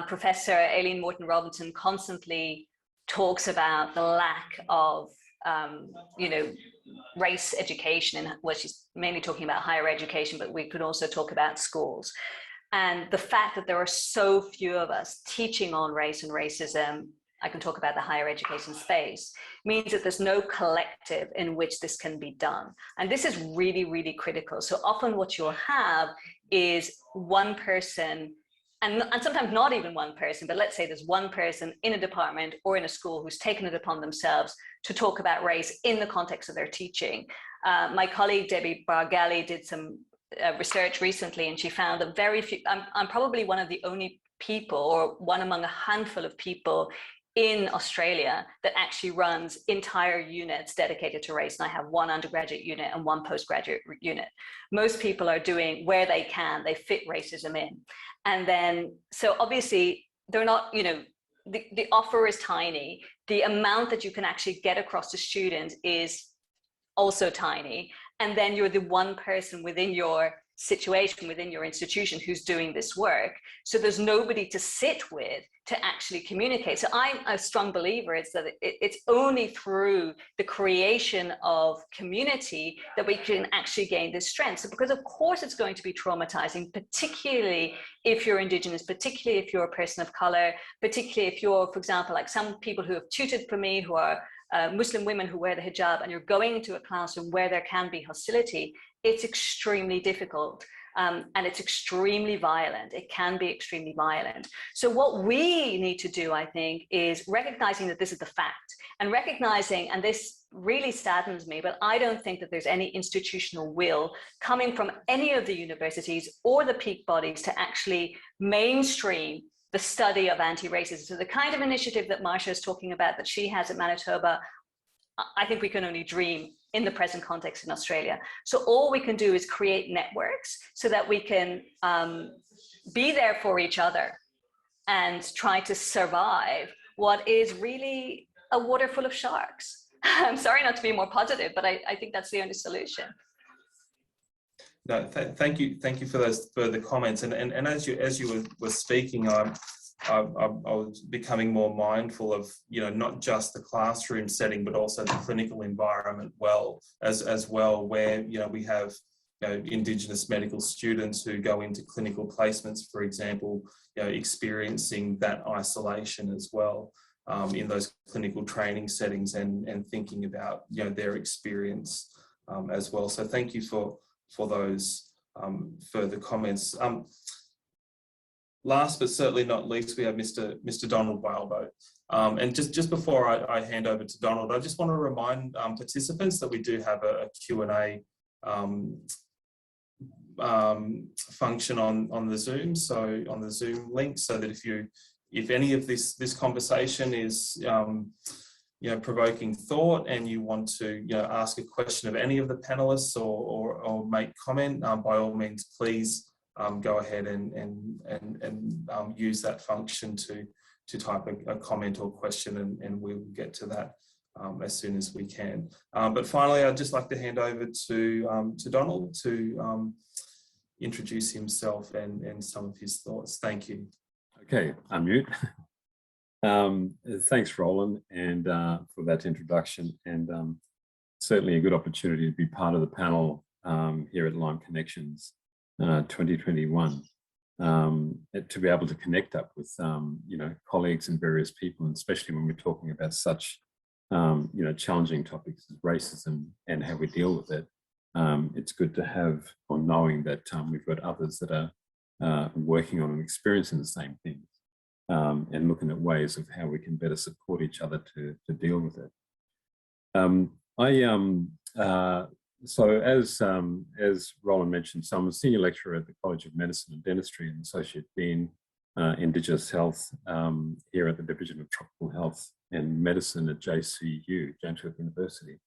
Professor Aileen Morton-Robinson constantly talks about the lack of, race education, and well, she's mainly talking about higher education, but we could also talk about schools. And the fact that there are so few of us teaching on race and racism, I can talk about the higher education space, means that there's no collective in which this can be done. And this is really, really critical. So often what you'll have is one person, and sometimes not even one person, but let's say there's one person in a department or in a school who's taken it upon themselves to talk about race in the context of their teaching. My colleague Debbie Bargali did some research recently, and she found that very few, I'm probably one of the only people, or one among a handful of people in Australia that actually runs entire units dedicated to race. And I have one undergraduate unit and one postgraduate unit. Most people are doing where they can, they fit racism in. And then, so obviously they're not, the offer is tiny. The amount that you can actually get across to students is also tiny. And then you're the one person within your situation within your institution who's doing this work. So there's nobody to sit with to actually communicate. So I'm a strong believer it's that it's only through the creation of community that we can actually gain this strength. So because of course it's going to be traumatizing, particularly if you're Indigenous, particularly if you're a person of color, particularly if you're, for example, like some people who have tutored for me who are Muslim women who wear the hijab, and you're going into a classroom where there can be hostility, it's extremely difficult. And it's extremely violent. It can be extremely violent. So what we need to do, I think, is recognizing that this is the fact, and recognizing, and this really saddens me, but I don't think that there's any institutional will coming from any of the universities or the peak bodies to actually mainstream the study of anti-racism. So the kind of initiative that Marcia is talking about that she has at Manitoba, I think we can only dream in the present context in Australia. So all we can do is create networks so that we can be there for each other and try to survive what is really a water full of sharks. I'm sorry not to be more positive, but I think that's the only solution. No, thank you for those further comments. And as you were speaking, I was becoming more mindful of, you know, not just the classroom setting, but also the clinical environment as well, where, you know, we have, you know, Indigenous medical students who go into clinical placements, for example, you know, experiencing that isolation as well in those clinical training settings, and thinking about, you know, their experience as well. So thank you for those further comments. Last but certainly not least, we have Mr. Donald Whaleboat. And just before I hand over to Donald, I just want to remind participants that we do have a Q&A function on the Zoom, so on the Zoom link, so that if any of this conversation is you know, provoking thought, and you want to, you know, ask a question of any of the panelists or make comment, by all means, please go ahead and use that function to type a comment or question, and we'll get to that as soon as we can. But finally, I'd just like to hand over to Donald to introduce himself and some of his thoughts. Thank you. Okay, unmute. Thanks, Roland, and for that introduction, and certainly a good opportunity to be part of the panel here at Lyme Connections 2021, to be able to connect up with you know, colleagues and various people, and especially when we're talking about such you know, challenging topics as racism and how we deal with it. It's good to have, or knowing that we've got others that are working on and experiencing the same things. And looking at ways of how we can better support each other to deal with it. So as Roland mentioned, so I'm a senior lecturer at the College of Medicine and Dentistry and Associate Dean Indigenous Health here at the Division of Tropical Health and Medicine at JCU, James Cook University.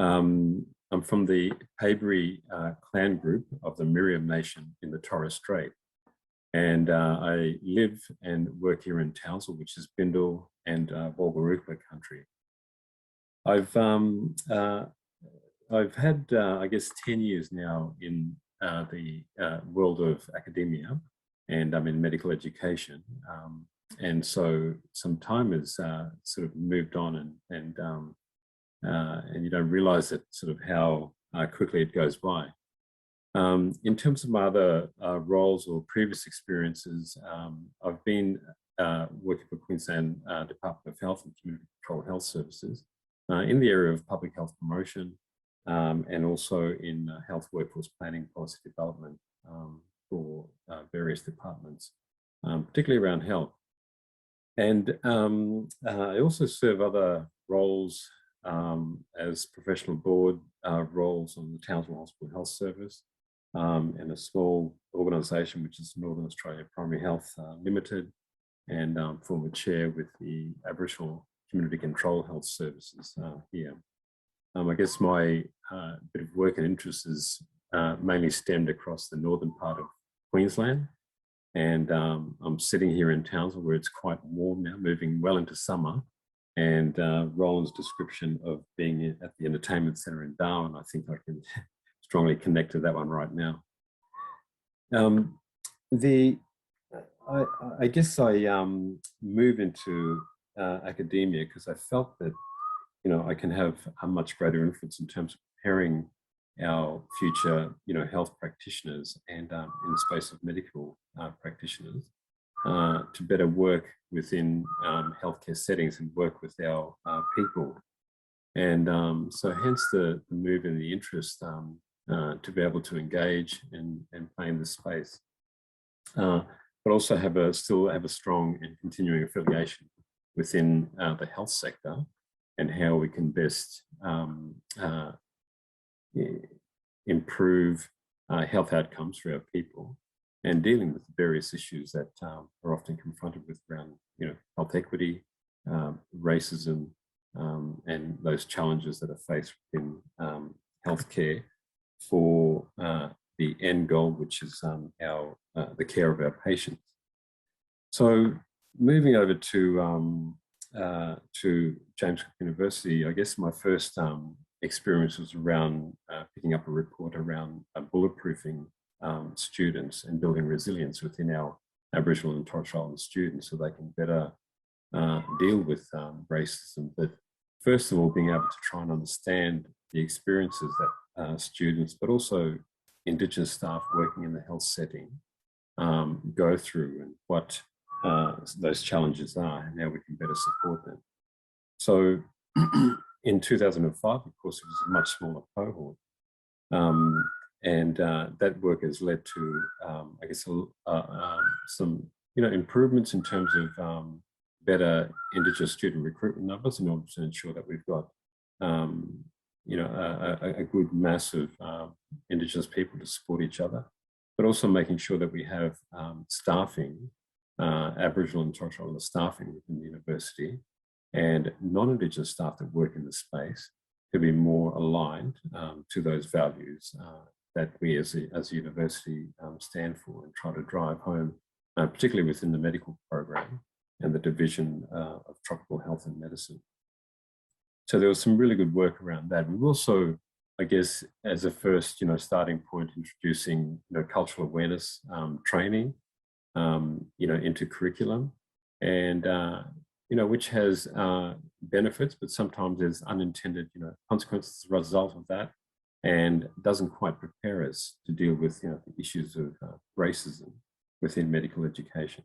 I'm from the Pōmare clan group of the Miriam Nation in the Torres Strait. And I live and work here in Townsville, which is Bindal and Walgarupa country. I've had, I guess, 10 years now in the world of academia, and I'm in medical education. And so some time has sort of moved on, and you don't realize that sort of how quickly it goes by. In terms of my other roles or previous experiences, I've been working for Queensland Department of Health and Community Control Health Services in the area of public health promotion, and also in health workforce planning, policy development for various departments, particularly around health. And I also serve other roles as professional board roles on the Townsville Hospital Health Service, and a small organisation which is Northern Australia Primary Health Limited, and former chair with the Aboriginal Community Control Health Services here. I guess my bit of work and interest is mainly stemmed across the northern part of Queensland, and I'm sitting here in Townsville where it's quite warm now, moving well into summer, and Roland's description of being at the entertainment centre in Darwin, I think I can strongly connect to that one right now. I guess I moved into academia because I felt that, you know, I can have a much greater influence in terms of preparing our future, you know, health practitioners and in the space of medical practitioners to better work within healthcare settings and work with our people. And so hence the move and the interest to be able to engage and play in this space. But also still have a strong and continuing affiliation within the health sector and how we can best improve health outcomes for our people and dealing with the various issues that are often confronted with around, you know, health equity, racism, and those challenges that are faced in healthcare for the end goal, which is the care of our patients. So moving over to James Cook University, I guess my first experience was around picking up a report around bulletproofing students and building resilience within our Aboriginal and Torres Strait Islander students so they can better deal with racism. But first of all, being able to try and understand the experiences that students, but also Indigenous staff working in the health setting go through and what those challenges are and how we can better support them. So in 2005, of course, it was a much smaller cohort. And that work has led to, I guess, some, you know, improvements in terms of better Indigenous student recruitment numbers in order to ensure that we've got, you know, a good mass of Indigenous people to support each other, but also making sure that we have staffing, Aboriginal and Torres Strait Islander staffing within the university and non-Indigenous staff that work in the space to be more aligned to those values that we as a university stand for and try to drive home, particularly within the medical program and the division of tropical health and medicine. So there was some really good work around that. We've also, I guess, as a first, you know, starting point, introducing, you know, cultural awareness training, you know, into curriculum, and you know, which has benefits, but sometimes there's unintended, you know, consequences as a result of that, and doesn't quite prepare us to deal with, you know, the issues of racism within medical education.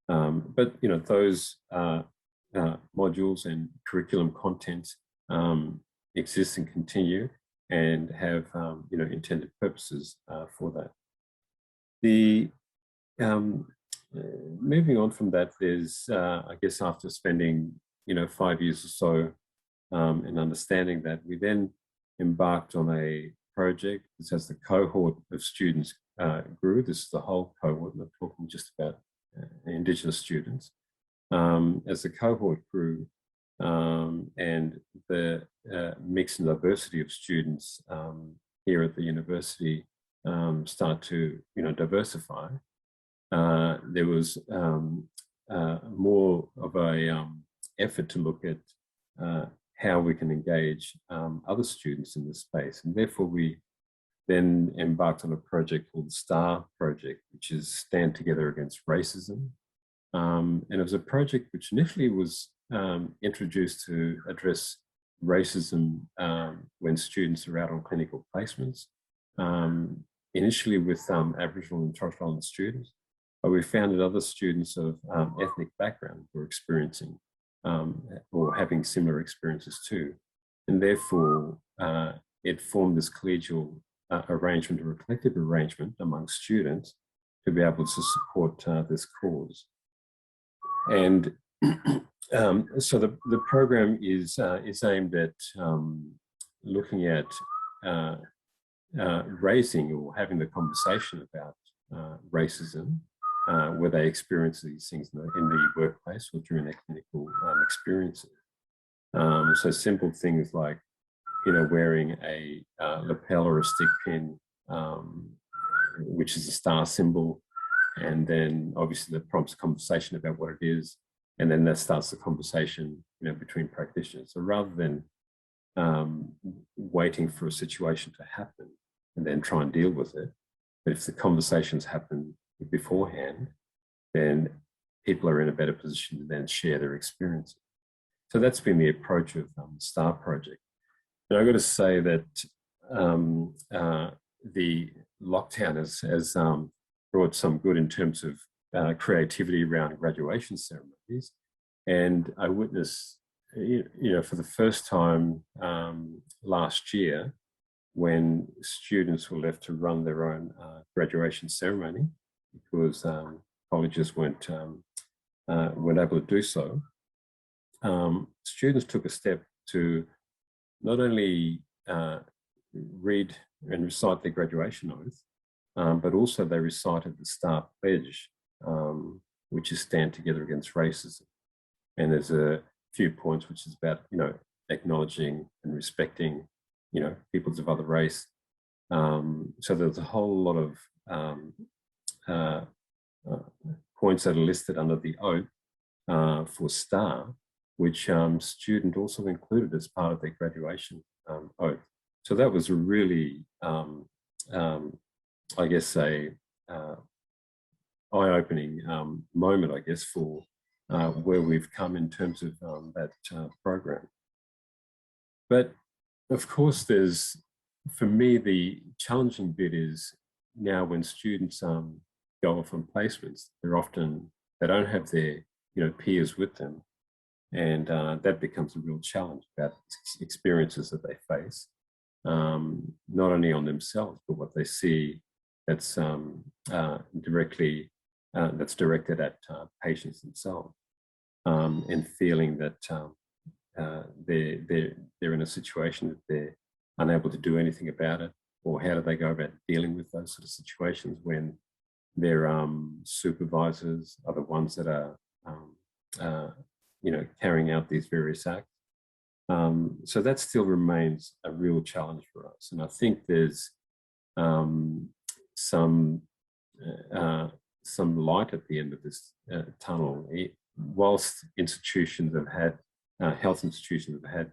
But you know, those modules and curriculum content exist and continue and have you know, intended purposes for that. The moving on from that, there's I guess after spending, you know, 5 years or so and understanding that, we then embarked on a project. This as the cohort of students grew. This is the whole cohort, and I'm talking just about Indigenous students. As the cohort grew and the mix and diversity of students here at the university start to, you know, diversify, there was more of a effort to look at how we can engage other students in this space. And therefore we then embarked on a project called the STAR Project, which is Stand Together Against Racism. And it was a project which initially was introduced to address racism when students are out on clinical placements, initially with Aboriginal and Torres Strait Islander students, but we found that other students of ethnic background were experiencing or having similar experiences too. And therefore, it formed this collegial arrangement or a collective arrangement among students to be able to support this cause. And so the program is aimed at looking at raising or having the conversation about racism, where they experience these things in the workplace or during their clinical experiences. So simple things like, you know, wearing a lapel or a stick pin, which is a star symbol, and then obviously that prompts a conversation about what it is, and then that starts the conversation, you know, between practitioners. So rather than waiting for a situation to happen and then try and deal with it, But if the conversations happen beforehand, then people are in a better position to then share their experiences. So that's been the approach of the STAR project. And I've got to say that the lockdown has brought some good in terms of creativity around graduation ceremonies. And I witnessed, for the first time last year, when students were left to run their own graduation ceremony because colleges weren't able to do so, students took a step to not only read and recite their graduation oath, but also they recited the STAR pledge, which is stand together against racism. And there's a few points which is about, acknowledging and respecting, peoples of other race. So there's a whole lot of points that are listed under the oath for STAR, which student also included as part of their graduation oath. So that was a really, I guess, a eye-opening moment, I guess, for where we've come in terms of that program. But of course, for me, the challenging bit is now when students go off on placements, they don't have their peers with them, and that becomes a real challenge about experiences that they face, not only on themselves but what they see that's directed at patients themselves, and feeling that they're in a situation that they're unable to do anything about it, or how do they go about dealing with those sort of situations when their supervisors are the ones that are carrying out these various acts. So that still remains a real challenge for us, and I think there's some light at the end of this tunnel. Whilst institutions have had health institutions have had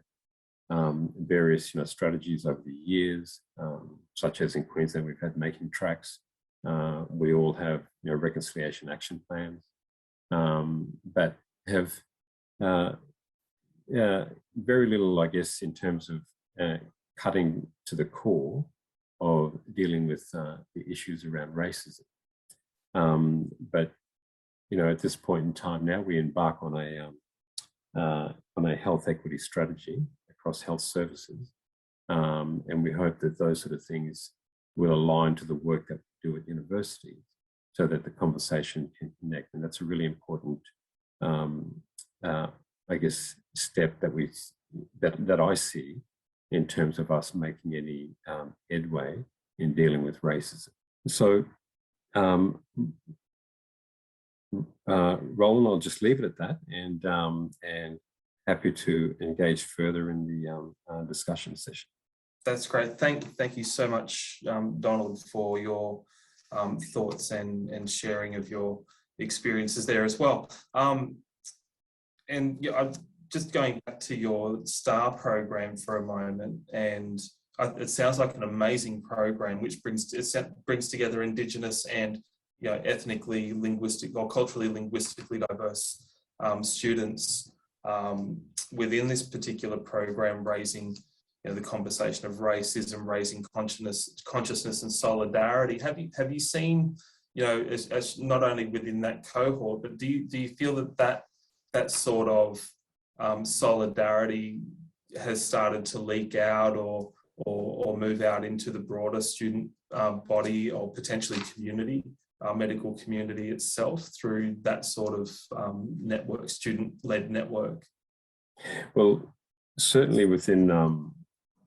various various strategies over the years, such as in Queensland we've had making tracks. We all have reconciliation action plans, but have very little, I guess, in terms of cutting to the core of dealing with the issues around racism. But at this point in time now, we embark on a health equity strategy across health services, and we hope that those sort of things will align to the work that we do at universities, so that the conversation can connect. And that's a really important, I guess, step that I see in terms of us making any headway in dealing with racism. So, Roland, I'll just leave it at that, and happy to engage further in the discussion session. That's great. Thank you so much, Donald, for your thoughts and sharing of your experiences there as well. And I'm just going back to your STAR program for a moment, and it sounds like an amazing program which brings together Indigenous and ethnically, linguistic or culturally linguistically diverse students within this particular program, raising the conversation of racism, raising consciousness and solidarity. Have you seen, as not only within that cohort, but do you feel that sort of solidarity has started to leak out or move out into the broader student body or potentially community, medical community itself, through that sort of network, student-led network? Well, certainly within, I'm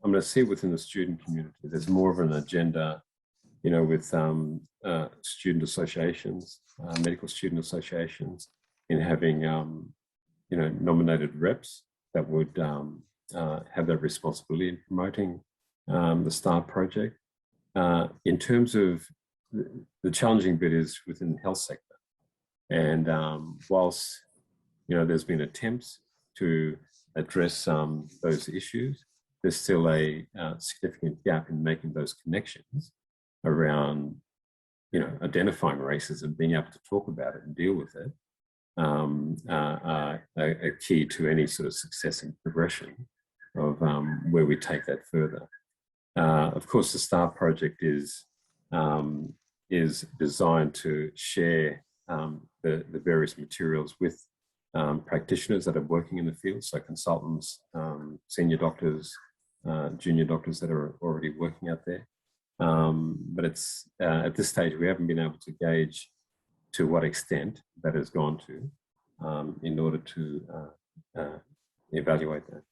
going to see within the student community, there's more of an agenda, with student associations, medical student associations, in having, nominated reps that would have that responsibility in promoting the STAR project. In terms of the challenging bit is within the health sector. And whilst, there's been attempts to address those issues, there's still a significant gap in making those connections around identifying racism, being able to talk about it and deal with it, are key to any sort of success and progression of where we take that further. Of course, the STAR project is designed to share the various materials with practitioners that are working in the field, so consultants, senior doctors, junior doctors that are already working out there. But it's at this stage we haven't been able to gauge to what extent that has gone to in order to evaluate that.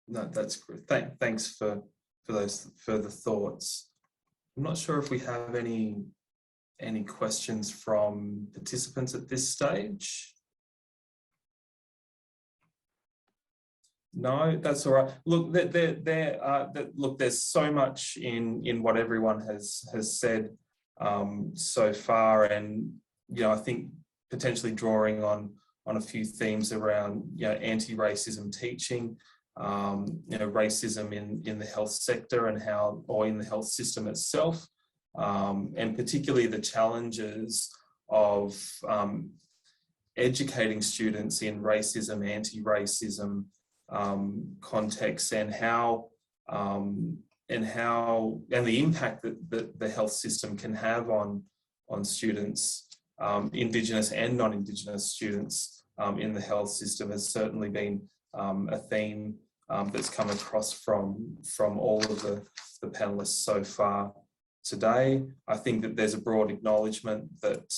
No, that's great. Thanks for those further thoughts. I'm not sure if we have any questions from participants at this stage. No, that's all right. Look, look, there's so much in what everyone has said so far, and I think potentially drawing on a few themes around anti-racism teaching, racism in the health sector and or in the health system itself, and particularly the challenges of educating students in racism, anti-racism contexts, and the impact that the health system can have on students, Indigenous and non-Indigenous students in the health system has certainly been a theme that's come across from all of the panelists so far today. I think that there's a broad acknowledgement that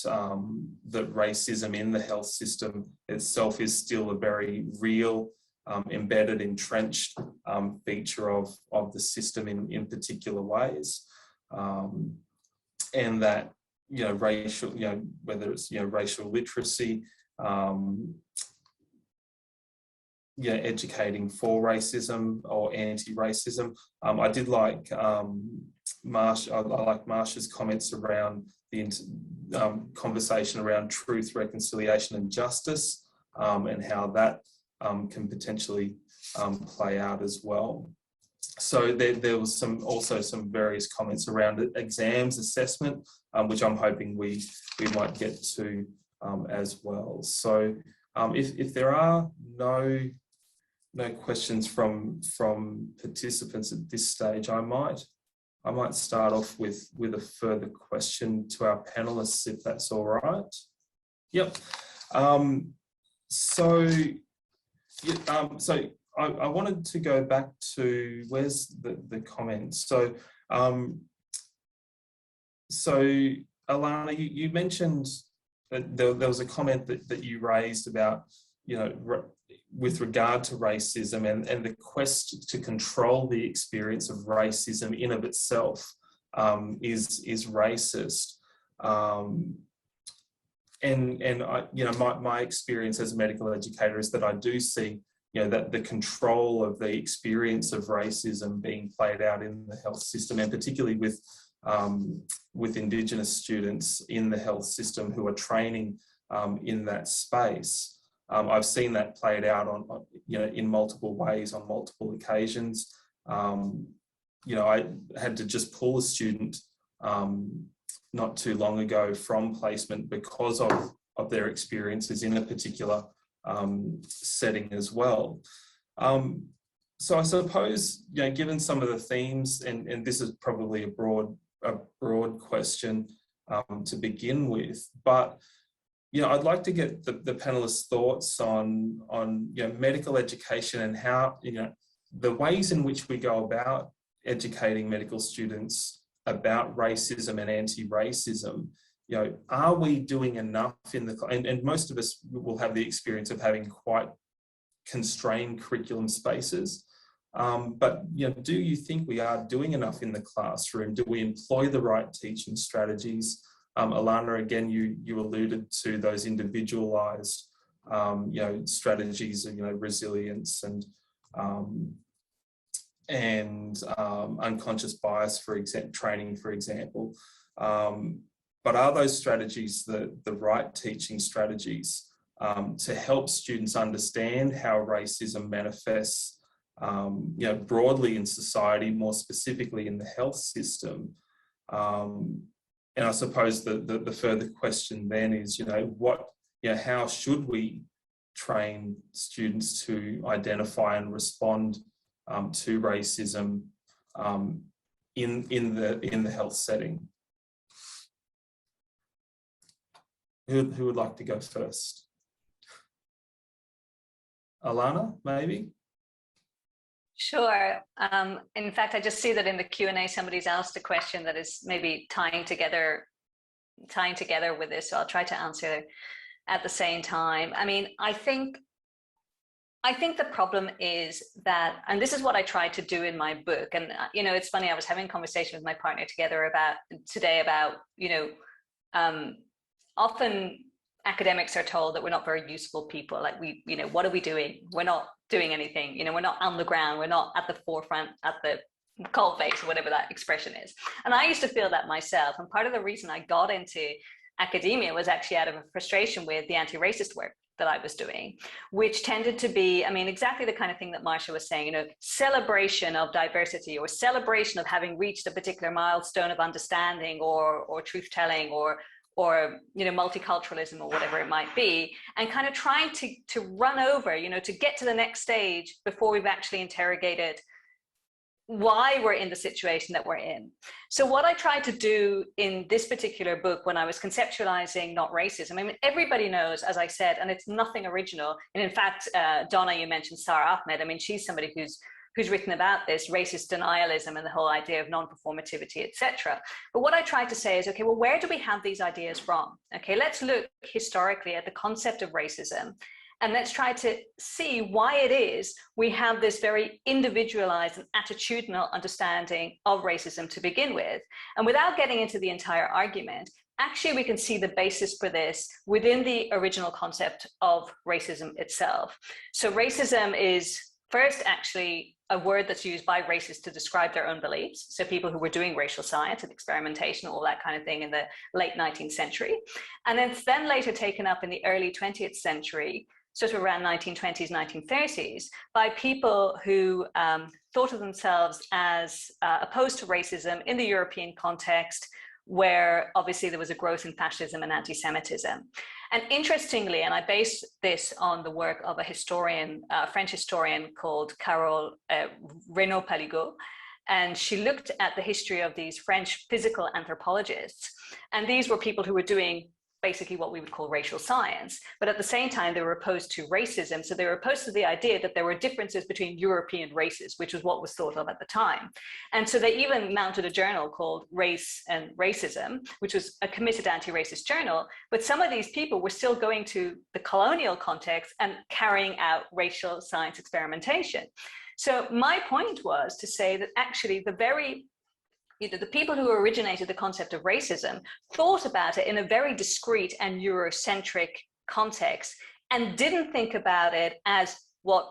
that racism in the health system itself is still a very real, embedded, entrenched feature of the system in particular ways, and that racial, whether it's racial literacy, educating for racism or anti-racism. I did like Marsha. I like Marsha's comments around the conversation around truth, reconciliation, and justice, and how that can potentially play out as well. So there was also some various comments around exams assessment, which I'm hoping we might get to as well. So if there are no questions from participants at this stage, I might start off with a further question to our panelists, if that's all right. Yep. So I wanted to go back to, where's the comments? So Alana, you mentioned that there was a comment that you raised about, with regard to racism and the quest to control the experience of racism in of itself is racist. And I, my experience as a medical educator is that I do see, that the control of the experience of racism being played out in the health system, and particularly with Indigenous students in the health system who are training in that space. I've seen that played out on in multiple ways on multiple occasions. I had to just pull a student not too long ago from placement because of their experiences in a particular setting as well. So I suppose, given some of the themes, and this is probably a broad question to begin with, but I'd like to get the panelists' thoughts on medical education and how the ways in which we go about educating medical students about racism and anti-racism. Are we doing enough in the, and most of us will have the experience of having quite constrained curriculum spaces. But do you think we are doing enough in the classroom? Do we employ the right teaching strategies? Alana, again, you alluded to those individualized, strategies of, resilience and unconscious bias, for example, training, for example. But are those strategies the right teaching strategies to help students understand how racism manifests, broadly in society, more specifically in the health system, I suppose the further question then is, how should we train students to identify and respond to racism in the health setting? Who would like to go first? Alana, maybe? Sure. In fact, I just see that in the Q&A, somebody's asked a question that is maybe tying together with this. So I'll try to answer at the same time. I mean, I think the problem is that, and this is what I tried to do in my book. And, it's funny, I was having a conversation with my partner today about, often academics are told that we're not very useful people. Like what are we doing? We're not doing anything. We're not on the ground. We're not at the forefront, at the cold face, or whatever that expression is. And I used to feel that myself. And part of the reason I got into academia was actually out of a frustration with the anti-racist work that I was doing, which tended to be, exactly the kind of thing that Marcia was saying, celebration of diversity, or celebration of having reached a particular milestone of understanding or truth-telling or multiculturalism or whatever it might be, and kind of trying to run over, to get to the next stage before we've actually interrogated why we're in the situation that we're in. So what I tried to do in this particular book, when I was conceptualizing Not Racism, everybody knows, as I said, and it's nothing original. And in fact, Donna, you mentioned Sarah Ahmed. She's somebody who's written about this, racist denialism and the whole idea of non-performativity, etc. But what I tried to say is, okay, well, where do we have these ideas from? Okay, let's look historically at the concept of racism, and let's try to see why it is we have this very individualized and attitudinal understanding of racism to begin with. And without getting into the entire argument, actually we can see the basis for this within the original concept of racism itself. So racism is first actually a word that's used by racists to describe their own beliefs. So people who were doing racial science and experimentation, all that kind of thing in the late 19th century. And it's then later taken up in the early 20th century, sort of around 1920s, 1930s, by people who thought of themselves as opposed to racism in the European context, where obviously there was a growth in fascism and anti-Semitism. And interestingly, and I base this on the work of a historian, French historian called Carole Renaud-Paligot, and she looked at the history of these French physical anthropologists. And these were people who were doing basically what we would call racial science, but at the same time they were opposed to racism. So they were opposed to the idea that there were differences between European races, which was what was thought of at the time. And so they even mounted a journal called Race and Racism, which was a committed anti-racist journal, but some of these people were still going to the colonial context and carrying out racial science experimentation. So my point was to say that actually the people who originated the concept of racism thought about it in a very discrete and Eurocentric context, and didn't think about it as what,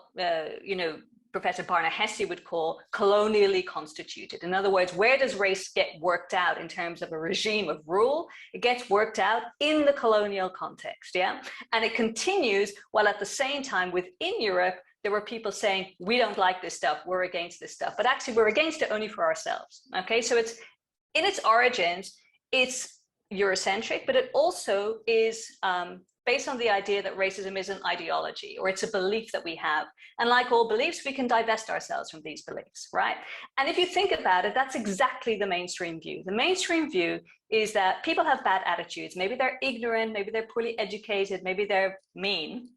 Professor Barner-Hesse would call colonially constituted. In other words, where does race get worked out in terms of a regime of rule? It gets worked out in the colonial context, yeah? And it continues while at the same time within Europe, there were people saying, we don't like this stuff, we're against this stuff, but actually we're against it only for ourselves, okay? So it's, in its origins, it's Eurocentric, but it also is based on the idea that racism is an ideology, or it's a belief that we have. And like all beliefs, we can divest ourselves from these beliefs, right? And if you think about it, that's exactly the mainstream view. The mainstream view is that people have bad attitudes. Maybe they're ignorant, maybe they're poorly educated, maybe they're mean,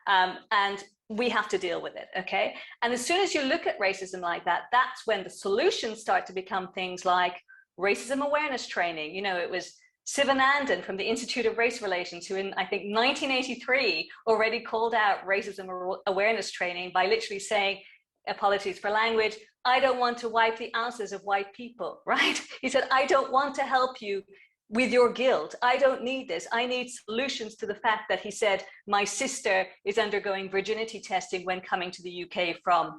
and we have to deal with it, okay? And as soon as you look at racism like that, that's when the solutions start to become things like racism awareness training. It was Sivanandan from the Institute of Race Relations, who in, I think, 1983 already called out racism awareness training by literally saying, apologies for language, I don't want to wipe the asses of white people, right? He said, I don't want to help you with your guilt. I don't need this. I need solutions to the fact that, he said, my sister is undergoing virginity testing when coming to the UK from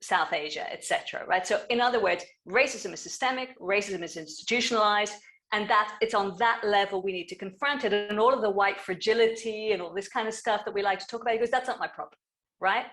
South Asia, etc. Right? So in other words, racism is systemic, racism is institutionalized, and that it's on that level we need to confront it. And all of the white fragility and all this kind of stuff that we like to talk about, he goes, that's not my problem, right?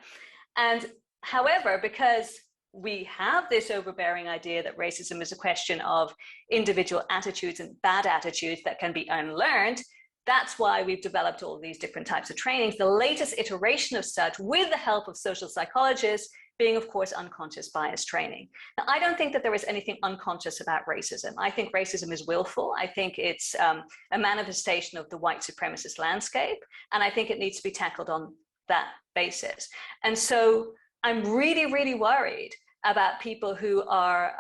And however, because we have this overbearing idea that racism is a question of individual attitudes and bad attitudes that can be unlearned. That's why we've developed all these different types of trainings. The latest iteration of such, with the help of social psychologists, being, of course, unconscious bias training. Now, I don't think that there is anything unconscious about racism. I think racism is willful. I think it's a manifestation of the white supremacist landscape, and I think it needs to be tackled on that basis. And so I'm really, really worried about people who are,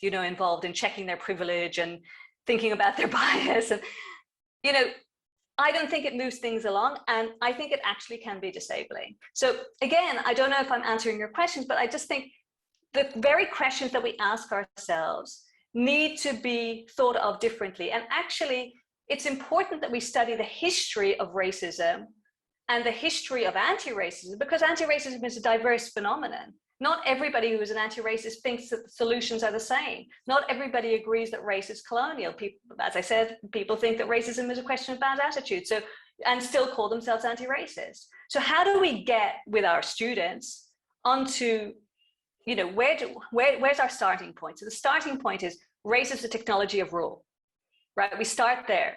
you know, involved in checking their privilege and thinking about their bias. And, you know, I don't think it moves things along, and I think it actually can be disabling. So again, I don't know if I'm answering your questions, but I just think the very questions that we ask ourselves need to be thought of differently. And actually, it's important that we study the history of racism and the history of anti-racism, because anti-racism is a diverse phenomenon. Not everybody who is an anti-racist thinks that the solutions are the same. Not everybody agrees that race is colonial. People, as I said, people think that racism is a question of bad attitude, so, and still call themselves anti-racist. So how do we get with our students onto, you know, where's our starting point? So the starting point is race is the technology of rule, right? We start there,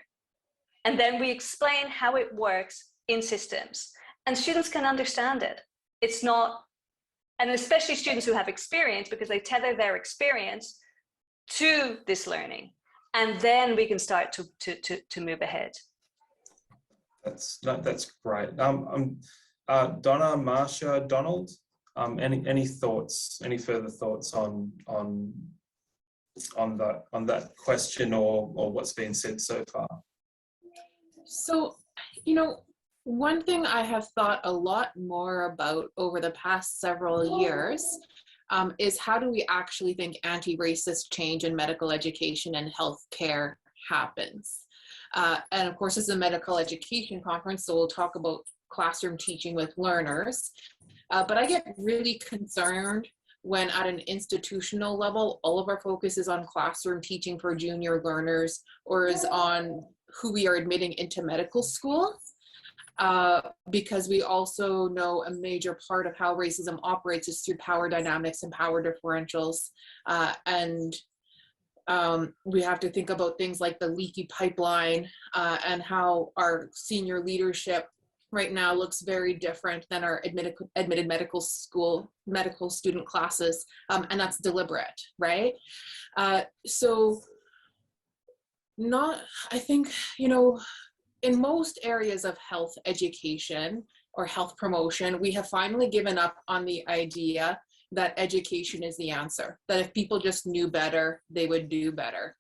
and then we explain how it works in systems, and students can understand it. It's not, and especially students who have experience, because they tether their experience to this learning, and then we can start to move ahead. That's great. Donna, Marcia, Donald, any thoughts? Any further thoughts on that question or what's been said so far? So, you know, one thing I have thought a lot more about over the past several years is how do we actually think anti-racist change in medical education and healthcare happens? And of course, this is a medical education conference, so we'll talk about classroom teaching with learners. But I get really concerned when at an institutional level, all of our focus is on classroom teaching for junior learners or is on who we are admitting into medical school. Because we also know a major part of how racism operates is through power dynamics and power differentials. And we have to think about things like the leaky pipeline and how our senior leadership right now looks very different than our admitted medical student classes. And that's deliberate, right? So I think, you know, in most areas of health education or health promotion, we have finally given up on the idea that education is the answer, that if people just knew better, they would do better.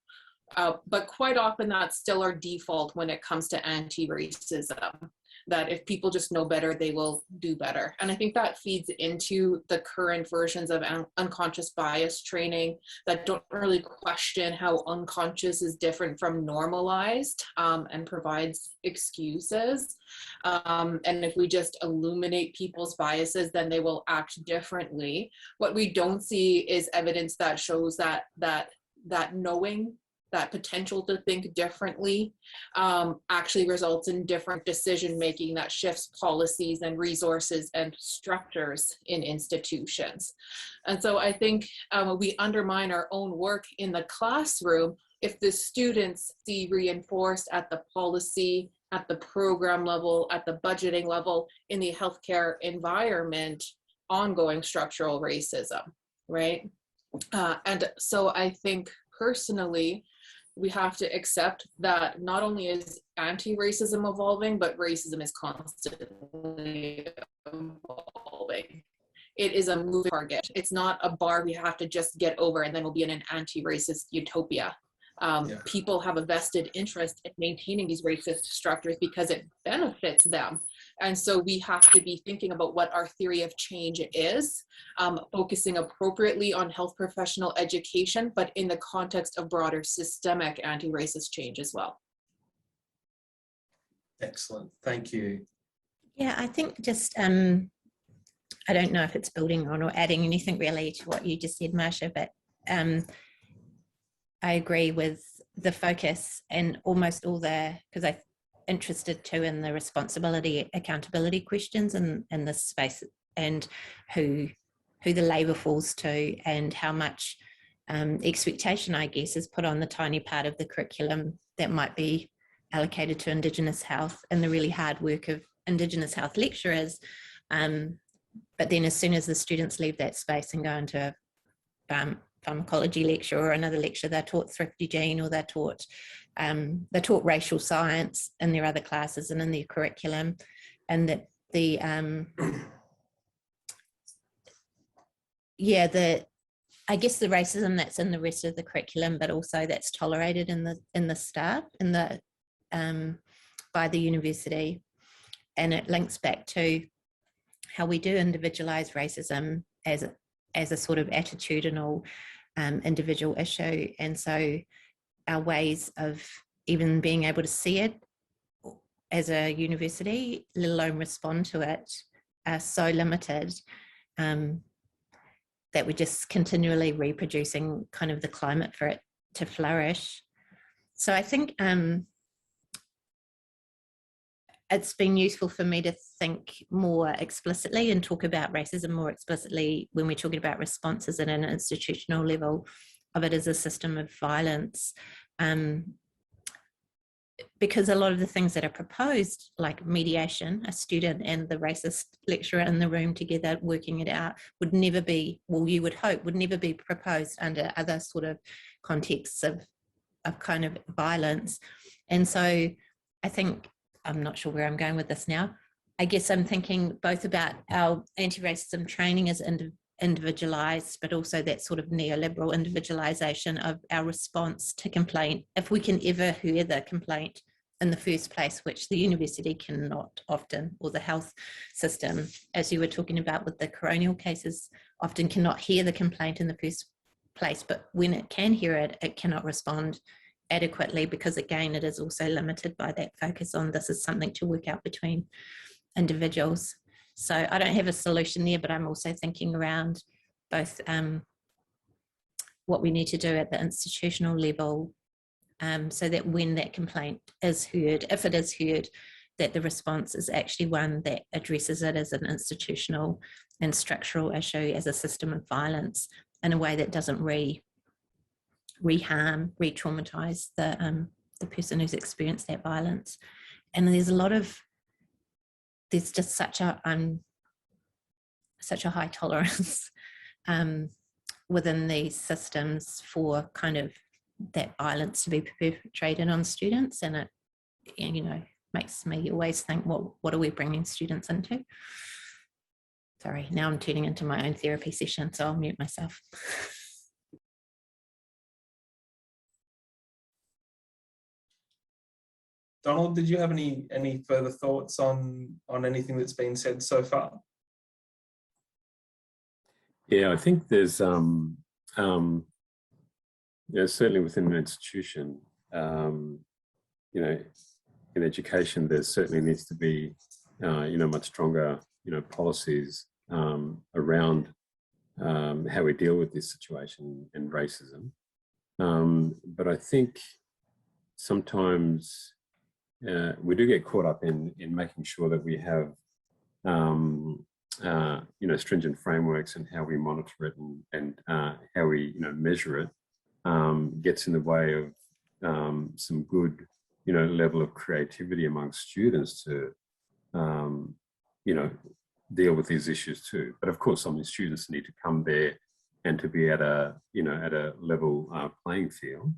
But quite often that's still our default when it comes to anti-racism, that if people just know better, they will do better. And I think that feeds into the current versions of unconscious bias training that don't really question how unconscious is different from normalized and provides excuses. And if we just illuminate people's biases, then they will act differently. What we don't see is evidence that shows that knowing, that potential to think differently actually results in different decision making that shifts policies and resources and structures in institutions. And so I think we undermine our own work in the classroom if the students see reinforced at the policy, at the program level, at the budgeting level, in the healthcare environment, ongoing structural racism, right? And so I think personally, we have to accept that not only is anti-racism evolving, but racism is constantly evolving. It is a moving target. It's not a bar we have to just get over and then we'll be in an anti-racist utopia. People have a vested interest in maintaining these racist structures because it benefits them. And so we have to be thinking about what our theory of change is, focusing appropriately on health professional education, but in the context of broader systemic anti-racist change as well. Excellent, thank you. Yeah, I think just, I don't know if it's building on or adding anything really to what you just said, Marsha, but I agree with the focus and almost all the, because I'm interested too in the responsibility, accountability questions in this space and who who the labour falls to, and how much expectation, I guess, is put on the tiny part of the curriculum that might be allocated to Indigenous health and the really hard work of Indigenous health lecturers. But then as soon as the students leave that space and go into a pharmacology lecture or another lecture, they're taught thrifty gene, or they're taught racial science in their other classes and in their curriculum, and that I guess the racism that's in the rest of the curriculum, but also that's tolerated in the staff by the university, and it links back to how we do individualize racism as a sort of attitudinal individual issue. And so our ways of even being able to see it as a university, let alone respond to it, are so limited that we're just continually reproducing kind of the climate for it to flourish. So I think it's been useful for me to think more explicitly and talk about racism more explicitly when we're talking about responses at an institutional level of it as a system of violence. Because a lot of the things that are proposed, like mediation, a student and the racist lecturer in the room together working it out, would never be, well, you would hope, would never be proposed under other sort of contexts of kind of violence. And so I think, I'm not sure where I'm going with this now. I guess I'm thinking both about our anti-racism training as individualised, but also that sort of neoliberal individualisation of our response to complaint, if we can ever hear the complaint in the first place, which the university cannot often, or the health system, as you were talking about with the coronial cases, often cannot hear the complaint in the first place, but when it can hear it, it cannot respond adequately, because again, it is also limited by that focus on this is something to work out between individuals. So I don't have a solution there, but I'm also thinking around both what we need to do at the institutional level, so that when that complaint is heard, if it is heard, that the response is actually one that addresses it as an institutional and structural issue, as a system of violence, in a way that doesn't re-harm, re-traumatize the person who's experienced that violence. And there's just such a high tolerance within these systems for kind of that violence to be perpetrated on students, and it, you know, makes me always think, what are we bringing students into? Sorry, now I'm turning into my own therapy session, so I'll mute myself. Donald, did you have any further thoughts on anything that's been said so far? Yeah, I think there's certainly within an institution, in education, there certainly needs to be much stronger policies around how we deal with this situation and racism. But I think sometimes we do get caught up in making sure that we have stringent frameworks and how we monitor it and how we measure it gets in the way of some good level of creativity among students to deal with these issues too. But of course, some students need to come there and to be at a level playing field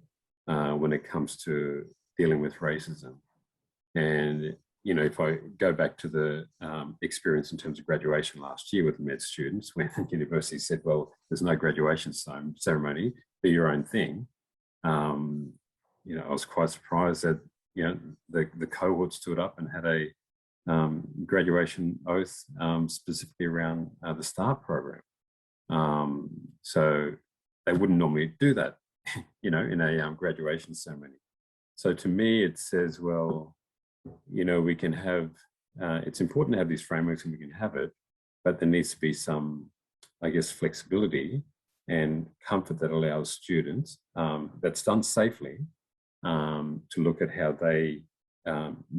when it comes to dealing with racism. And if I go back to the experience in terms of graduation last year with med students, when the university said, well, there's no graduation ceremony, do your own thing. I was quite surprised that, the cohort stood up and had a graduation oath specifically around the STAR program. So they wouldn't normally do that, in a graduation ceremony. So to me, it says, well, we can have, it's important to have these frameworks and we can have it, but there needs to be some, I guess, flexibility and comfort that allows students, that's done safely, to look at how they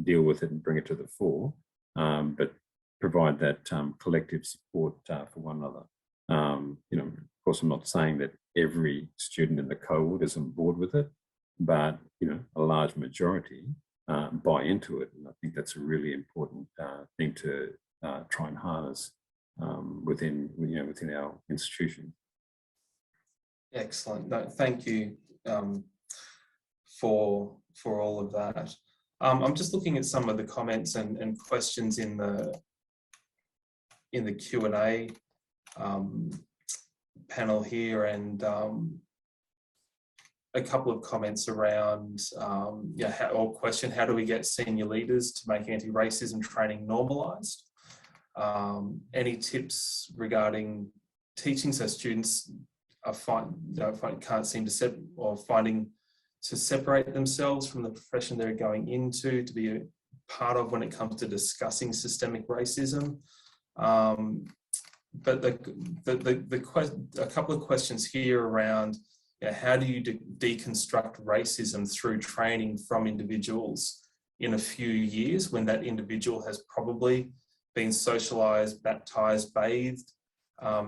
deal with it and bring it to the fore, but provide that collective support for one another. You know, of course, I'm not saying that every student in the cohort is on board with it, but, you know, a large majority buy into it. And I think that's a really important thing to try and harness within our institution. Excellent. No, thank you for all of that. I'm just looking at some of the comments and questions in the Q&A panel here, and a couple of comments around question: how do we get senior leaders to make anti-racism training normalised? Any tips regarding teaching, so students are can't seem to finding to separate themselves from the profession they're going into to be a part of when it comes to discussing systemic racism. But a couple of questions here around how do you deconstruct racism through training from individuals in a few years when that individual has probably been socialised, baptised, bathed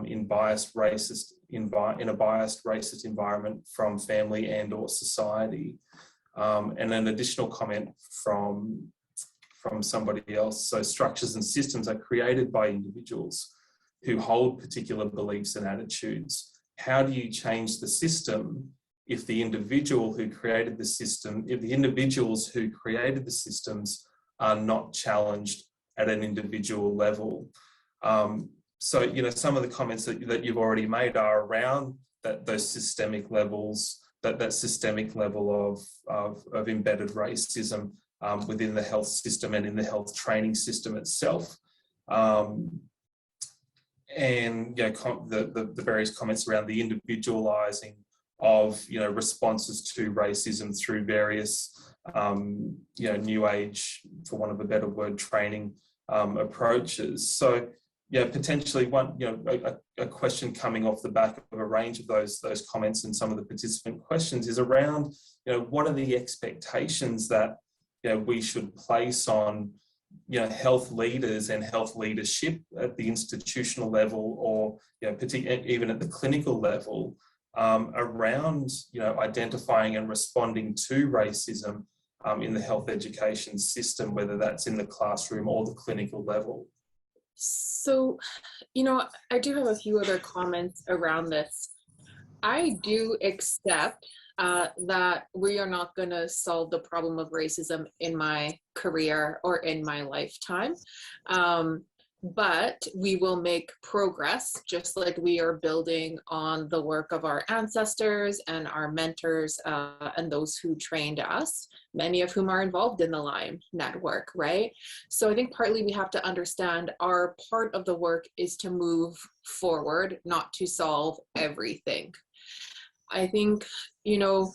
in a biased racist environment from family and or society. And an additional comment from somebody else. So structures and systems are created by individuals who hold particular beliefs and attitudes. How do you change the system if the individuals who created the systems are not challenged at an individual level? So, you know, some of the comments that you've already made are around those systemic levels, that systemic level of embedded racism within the health system and in the health training system itself. And, you know, the various comments around the individualizing of, you know, responses to racism through various, you know, new age, for want of a better word, training approaches. So, yeah, potentially a question coming off the back of a range of those comments and some of the participant questions is around, you know, what are the expectations that, you know, we should place on, you know, health leaders and health leadership at the institutional level, or, you know, even at the clinical level, around, you know, identifying and responding to racism in the health education system, whether that's in the classroom or the clinical level. So, you know, I do have a few other comments around this. I do accept that we are not going to solve the problem of racism in my career or in my lifetime, but we will make progress, just like we are building on the work of our ancestors and our mentors and those who trained us, many of whom are involved in the Lyme network, right? So I think partly we have to understand our part of the work is to move forward, not to solve everything. I think, you know,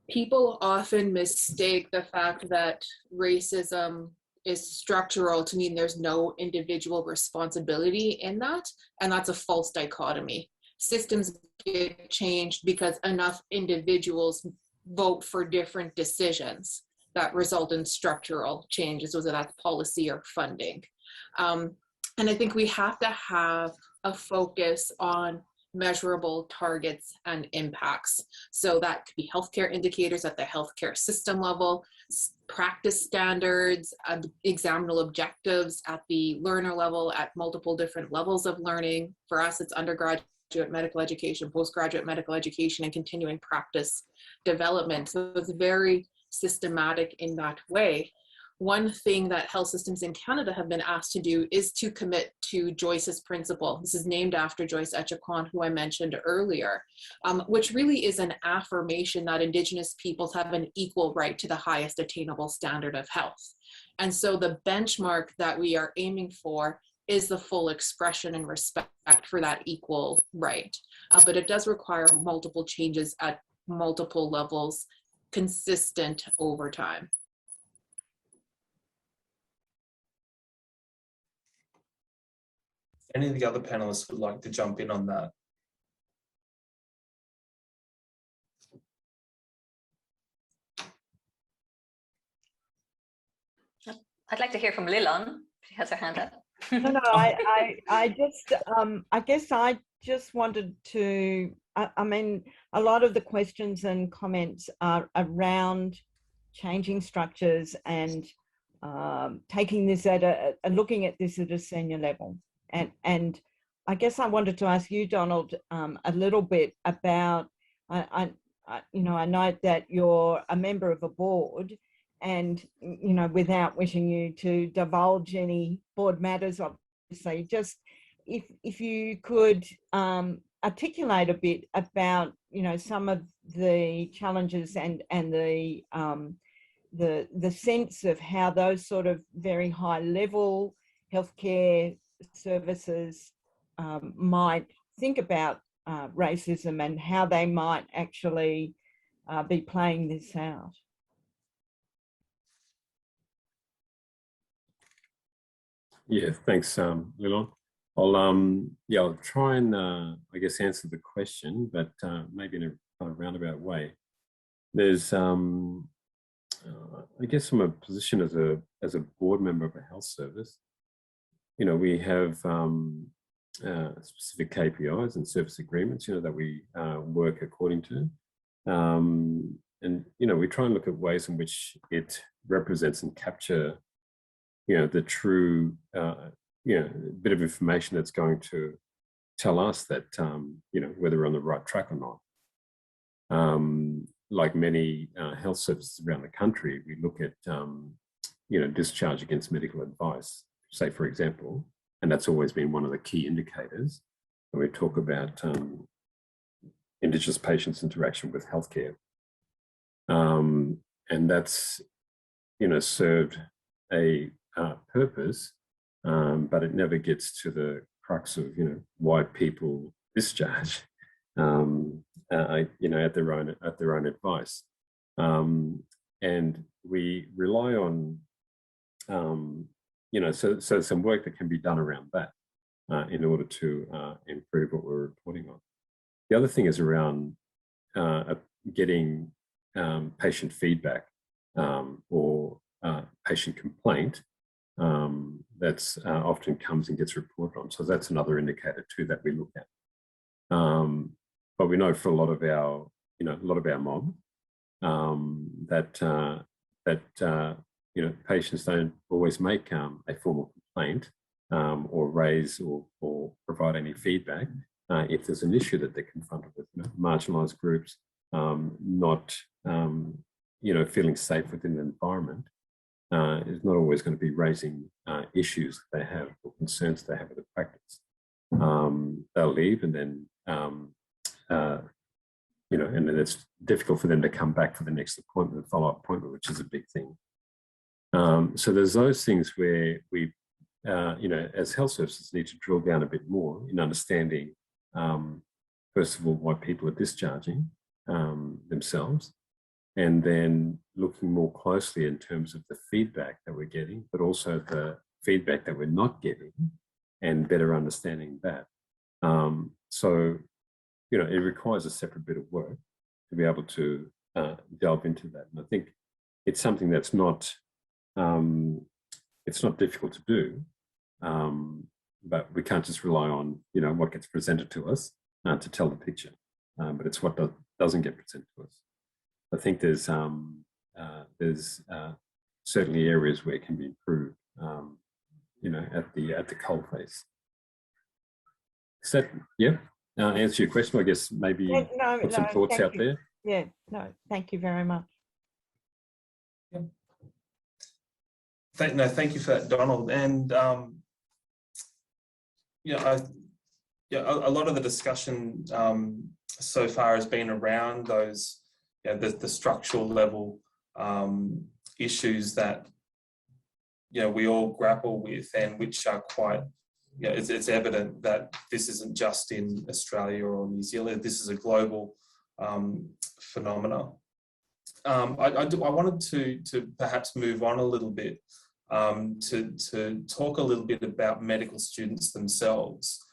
people often mistake the fact that racism is structural to mean there's no individual responsibility in that, and that's a false dichotomy. Systems get changed because enough individuals vote for different decisions that result in structural changes, whether that's policy or funding. And I think we have to have a focus on measurable targets and impacts. So that could be healthcare indicators at the healthcare system level, practice standards, examinable objectives at the learner level, at multiple different levels of learning. For us, it's undergraduate medical education, postgraduate medical education, and continuing practice development. So it's very systematic in that way. One thing that health systems in Canada have been asked to do is to commit to Joyce's principle. This is named after Joyce Echaquan, who I mentioned earlier, which really is an affirmation that Indigenous peoples have an equal right to the highest attainable standard of health. And so the benchmark that we are aiming for is the full expression and respect for that equal right. But it does require multiple changes at multiple levels, consistent over time. Any of the other panelists would like to jump in on that? I'd like to hear from Lilon. She has her hand up. No, I just, I guess I just wanted to, I mean, a lot of the questions and comments are around changing structures and taking this at looking at this at a senior level. And I guess I wanted to ask you, Donald, a little bit about, I note that you're a member of a board, and, you know, without wishing you to divulge any board matters, obviously, just if you could articulate a bit about, you know, some of the challenges and the sense of how those sort of very high level healthcare services might think about racism and how they might actually be playing this out. Yeah, thanks, Lilon. I'll try and I guess answer the question, but maybe in a kind of roundabout way. There's I guess from a position as a board member of a health service, you know, we have specific KPIs and service agreements, you know, that we work according to, and you know, we try and look at ways in which it represents and capture, you know, the true, you know, bit of information that's going to tell us that, you know, whether we're on the right track or not. Like many health services around the country, we look at, you know, discharge against medical advice, say, for example, and that's always been one of the key indicators when we talk about Indigenous patients' interaction with healthcare. And that's, you know, served a purpose, but it never gets to the crux of, you know, why people discharge, you know, at their own advice. And we rely on, you know, so some work that can be done around that in order to improve what we're reporting on. The other thing is around getting patient feedback or patient complaint that's often comes and gets reported on. So that's another indicator too that we look at. But we know for a lot of our, you know, mob that you know, patients don't always make a formal complaint or raise or provide any feedback if there's an issue that they're confronted with. You know, marginalised groups not you know, feeling safe within the environment is not always going to be raising issues that they have or concerns they have with the practice. They'll leave, and then you know, and then it's difficult for them to come back for the next appointment, follow-up appointment, which is a big thing. So there's those things where we, you know, as health services need to drill down a bit more in understanding, first of all, why people are discharging themselves, and then looking more closely in terms of the feedback that we're getting, but also the feedback that we're not getting, and better understanding that. So, you know, it requires a separate bit of work to be able to delve into that. And I think it's something that's not, it's not difficult to do, but we can't just rely on, you know, what gets presented to us to tell the picture, but it's what doesn't get presented to us. I think there's certainly areas where it can be improved, you know, at the coalface. Is that, yeah? Answer your question, I guess maybe put some thoughts out there. Yeah, no, thank you very much. Yeah. Thank you for that, Donald. And yeah, a lot of the discussion so far has been around those, you know, the structural level issues that, you know, we all grapple with, and which are quite, you know, it's evident that this isn't just in Australia or New Zealand. This is a global phenomena. I wanted to perhaps move on a little bit to talk a little bit about medical students themselves,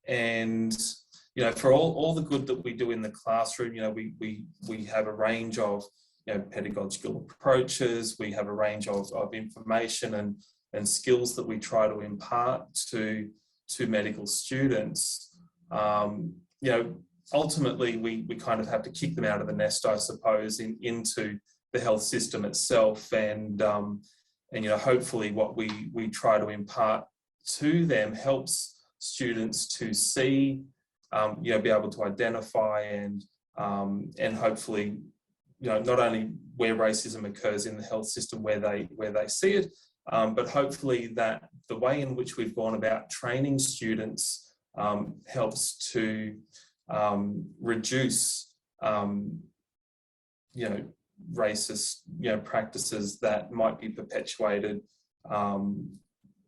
and, you know, for all the good that we do in the classroom, you know, we have a range of, you know, pedagogical approaches. We have a range of information and skills that we try to impart to medical students, you know, ultimately we kind of have to kick them out of the nest, I suppose, into the health system itself, and you know, hopefully what we try to impart to them helps students to see, you know, be able to identify and hopefully, you know, not only where racism occurs in the health system where they see it, but hopefully that the way in which we've gone about training students helps to reduce, you know, racist, you know, practices that might be perpetuated,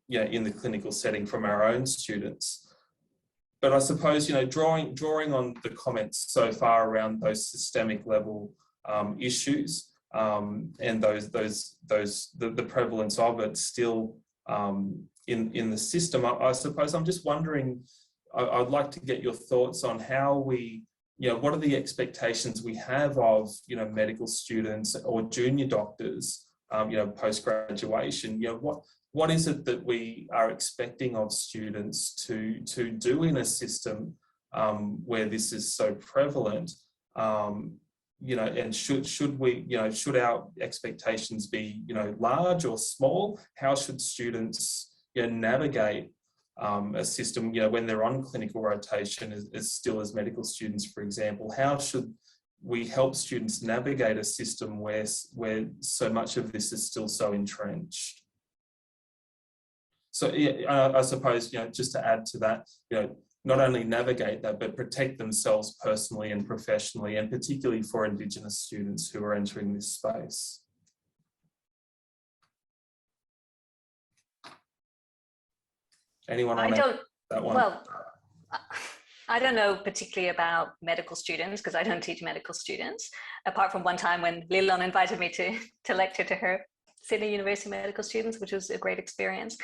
you know, in the clinical setting from our own students. But I suppose, you know, drawing on the comments so far around those systemic level issues and the prevalence of it still in the system, I suppose I'm just wondering, I'd like to get your thoughts on how we, you know, what are the expectations we have of, you know, medical students or junior doctors, you know, post-graduation. You know, what is it that we are expecting of students to do in a system where this is so prevalent? You know, and should we, you know, should our expectations be, you know, large or small? How should students, you know, navigate a system, you know, when they're on clinical rotation as still as medical students, for example? How should we help students navigate a system where so much of this is still so entrenched? So yeah, I suppose, you know, just to add to that, you know, not only navigate that, but protect themselves personally and professionally, and particularly for Indigenous students who are entering this space. Anyone want to that one? Well, I don't know particularly about medical students because I don't teach medical students, apart from one time when Lilon invited me to lecture to her Sydney University medical students, which was a great experience.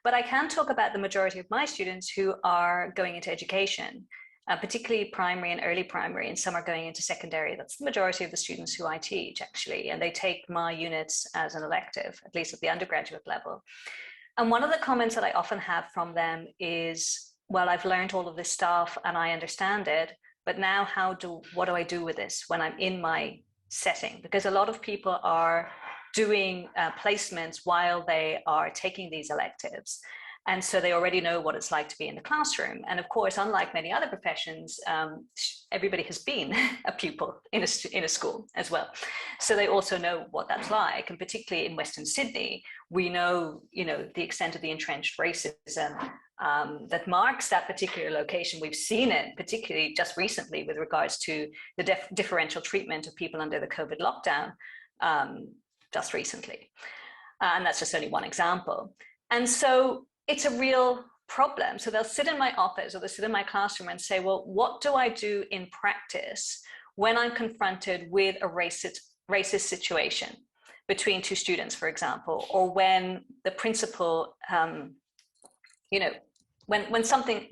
But I can talk about the majority of my students who are going into education, particularly primary and early primary, and some are going into secondary. That's the majority of the students who I teach, actually, and they take my units as an elective, at least at the undergraduate level. And one of the comments that I often have from them is, well, I've learned all of this stuff and I understand it, but now what do I do with this when I'm in my setting? Because a lot of people are doing placements while they are taking these electives. And so they already know what it's like to be in the classroom. And of course, unlike many other professions, everybody has been a pupil in a school as well. So they also know what that's like. And particularly in Western Sydney, we know, you know, the extent of the entrenched racism that marks that particular location. We've seen it, particularly just recently with regards to the differential treatment of people under the COVID lockdown just recently. And that's just only one example. And so it's a real problem. So they'll sit in my office or they'll sit in my classroom and say, well, what do I do in practice when I'm confronted with a racist situation between two students, for example, or when the principal, you know, when something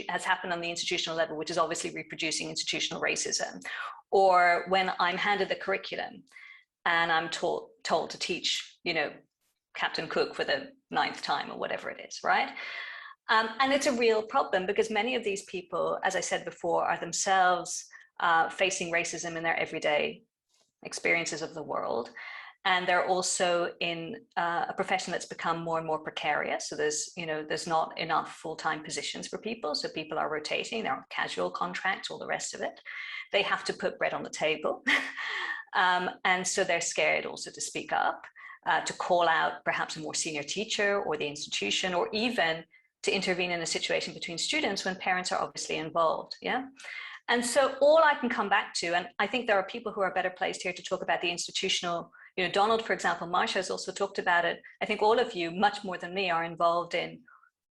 has happened on the institutional level, which is obviously reproducing institutional racism, or when I'm handed the curriculum and I'm told to teach, you know, Captain Cook for the 9th time or whatever it is, right? And it's a real problem because many of these people, as I said before, are themselves facing racism in their everyday experiences of the world. And they're also in a profession that's become more and more precarious. So there's not enough full-time positions for people. So people are rotating, they're on casual contracts, all the rest of it. They have to put bread on the table. And so they're scared also to speak up, to call out perhaps a more senior teacher or the institution, or even to intervene in a situation between students when parents are obviously involved, yeah? And so all I can come back to, and I think there are people who are better placed here to talk about the institutional, you know, Donald, for example, Marcia has also talked about it. I think all of you, much more than me, are involved in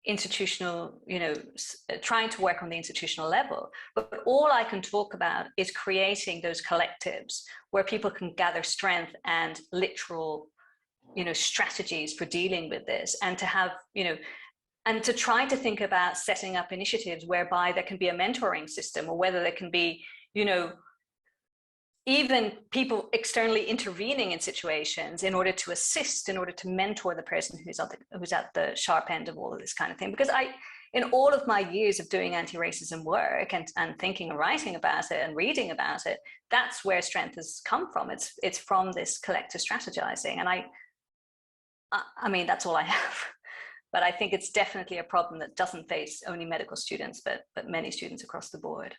institutional, you know, trying to work on the institutional level. But all I can talk about is creating those collectives where people can gather strength and literal, you know, strategies for dealing with this, and to have, you know, and to try to think about setting up initiatives whereby there can be a mentoring system, or whether there can be, you know, even people externally intervening in situations in order to assist, in order to mentor the person who's at the sharp end of all of this kind of thing. Because in all of my years of doing anti-racism work and thinking and writing about it and reading about it, that's where strength has come from. It's from this collective strategizing. And I mean, that's all I have. But I think it's definitely a problem that doesn't face only medical students, but many students across the board.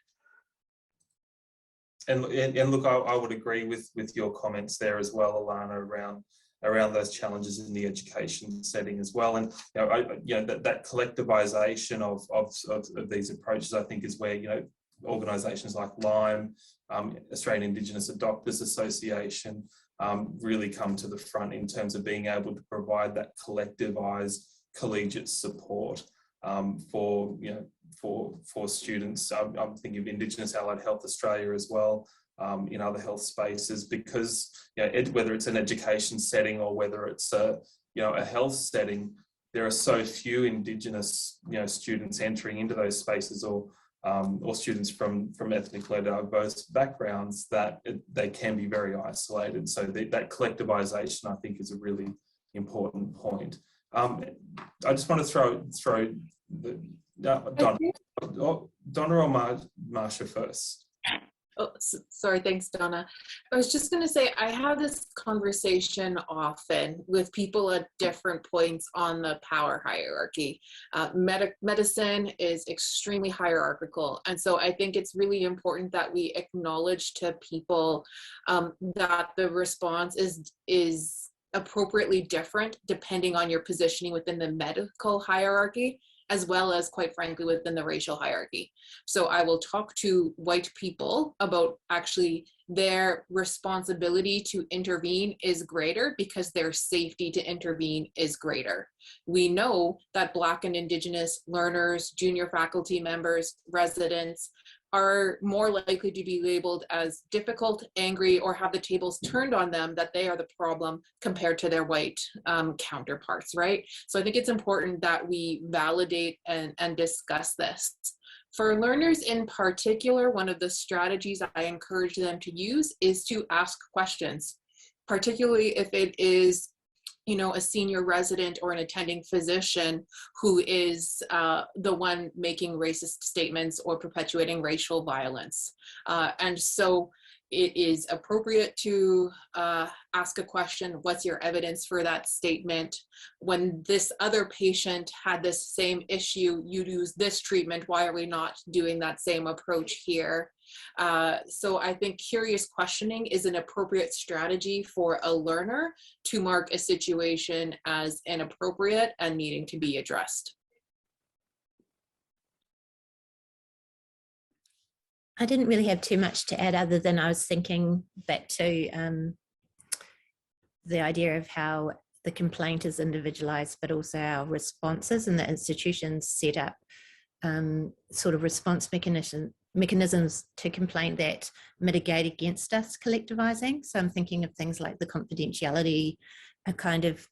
And look, I would agree with your comments there as well, Alana, around those challenges in the education setting as well. And that collectivization of these approaches, I think, is where organisations like Lyme, Australian Indigenous Doctors Association, really come to the front in terms of being able to provide that collectivised collegiate support for students. I'm thinking of Indigenous Allied Health Australia as well, in other health spaces, because whether it's an education setting or whether it's a health setting, there are so few Indigenous students entering into those spaces, or students from ethnically diverse backgrounds, that they can be very isolated. So that collectivization, I think, is a really important point. I just want to throw Donna or Marcia first. Oh, sorry. Thanks, Donna. I was just going to say, I have this conversation often with people at different points on the power hierarchy. Medicine is extremely hierarchical. And so I think it's really important that we acknowledge to people that the response is appropriately different depending on your positioning within the medical hierarchy, as well as, quite frankly, within the racial hierarchy. So I will talk to white people about actually their responsibility to intervene is greater because their safety to intervene is greater. We know that Black and Indigenous learners, junior faculty members, residents are more likely to be labeled as difficult, angry, or have the tables turned on them that they are the problem compared to their white counterparts, right? So I think it's important that we validate and discuss this. For learners in particular, one of the strategies I encourage them to use is to ask questions, particularly if it is a senior resident or an attending physician who is the one making racist statements or perpetuating racial violence. And so it is appropriate to ask a question, what's your evidence for that statement? When this other patient had this same issue, you use this treatment, why are we not doing that same approach here? So I think curious questioning is an appropriate strategy for a learner to mark a situation as inappropriate and needing to be addressed. I didn't really have too much to add other than I was thinking back to the idea of how the complaint is individualized, but also our responses and the institutions set up sort of response mechanisms to complaint that mitigate against us collectivizing. So I'm thinking of things like the confidentiality kind of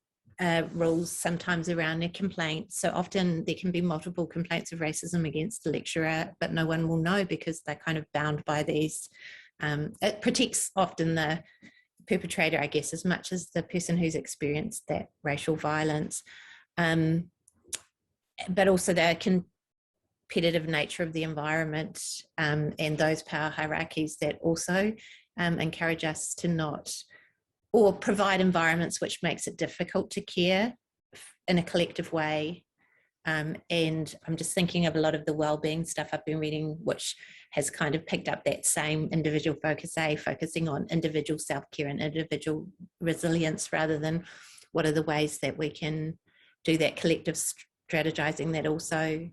rules sometimes around a complaint. So often there can be multiple complaints of racism against the lecturer, but no one will know because they're kind of bound by these. It protects often the perpetrator, I guess, as much as the person who's experienced that racial violence. But also the competitive nature of the environment and those power hierarchies that also encourage us to not, or provide environments which makes it difficult to care in a collective way. And I'm just thinking of a lot of the wellbeing stuff I've been reading, which has kind of picked up that same individual focus, focusing on individual self-care and individual resilience, rather than what are the ways that we can do that collective strategizing that also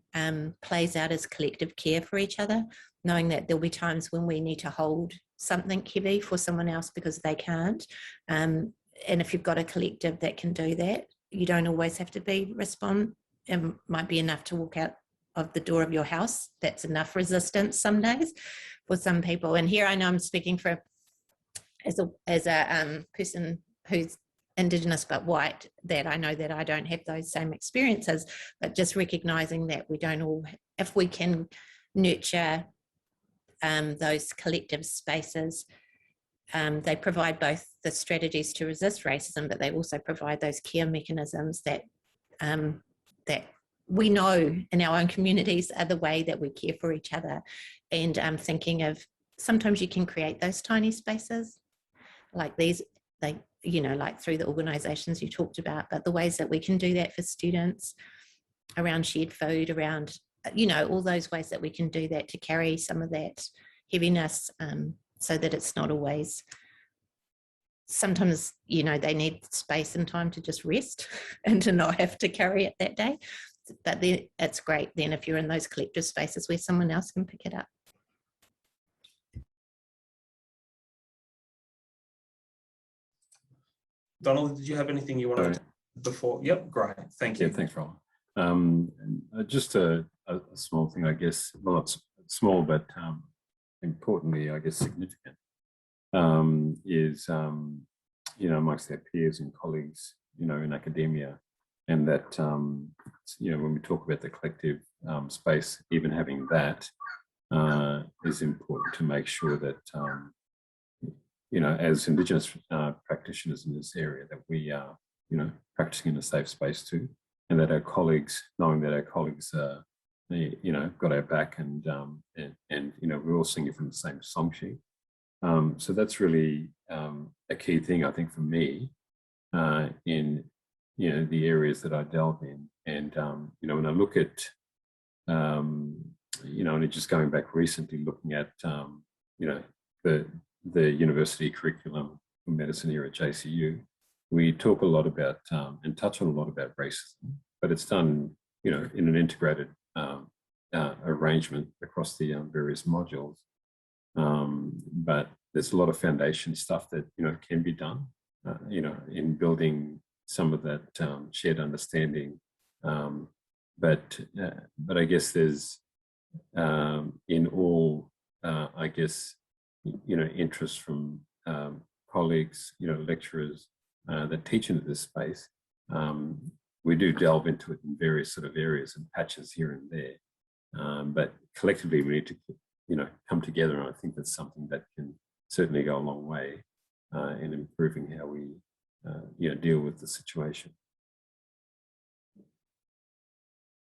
plays out as collective care for each other, knowing that there'll be times when we need to hold something heavy for someone else because they can't. And if you've got a collective that can do that, you don't always have to respond. It might be enough to walk out of the door of your house. That's enough resistance some days for some people. And here I know I'm speaking for as a person who's Indigenous but white, that I know that I don't have those same experiences, but just recognizing that we don't all, if we can nurture those collective spaces, they provide both the strategies to resist racism, but they also provide those care mechanisms that that we know in our own communities are the way that we care for each other. And I'm thinking of, sometimes you can create those tiny spaces like these, like, you know, like through the organisations you talked about, but the ways that we can do that for students around shared food, around, you know, all those ways that we can do that to carry some of that heaviness, so that it's not always, sometimes, you know, they need space and time to just rest and to not have to carry it that day. But then it's great then if you're in those collective spaces where someone else can pick it up. Donald, did you have anything you wanted to before? Yep, great. Thank you. Yeah, thanks, Roland. Just a small thing, I guess. Well, not small, but importantly, I guess, significant, is, you know, amongst their peers and colleagues, you know, in academia, and that, you know, when we talk about the collective space, even having that is important to make sure that, you know, as Indigenous practitioners in this area, that we are, you know, practicing in a safe space too, and that our colleagues, knowing that our colleagues, you know, got our back, and you know, we're all singing from the same song sheet. So that's really a key thing, I think, for me in, you know, the areas that I delve in. And, you know, when I look at, you know, and just going back recently, looking at, you know, the university curriculum for medicine here at JCU, we talk a lot about and touch on a lot about racism, but it's done, you know, in an integrated arrangement across the various modules. But there's a lot of foundation stuff that, you know, can be done, you know, in building some of that shared understanding. But I guess there's in all, I guess, you know, interest from colleagues, you know, lecturers that teach into this space. We do delve into it in various sort of areas and patches here and there. But collectively, we need to, you know, come together, and I think that's something that can certainly go a long way in improving how we, you know, deal with the situation.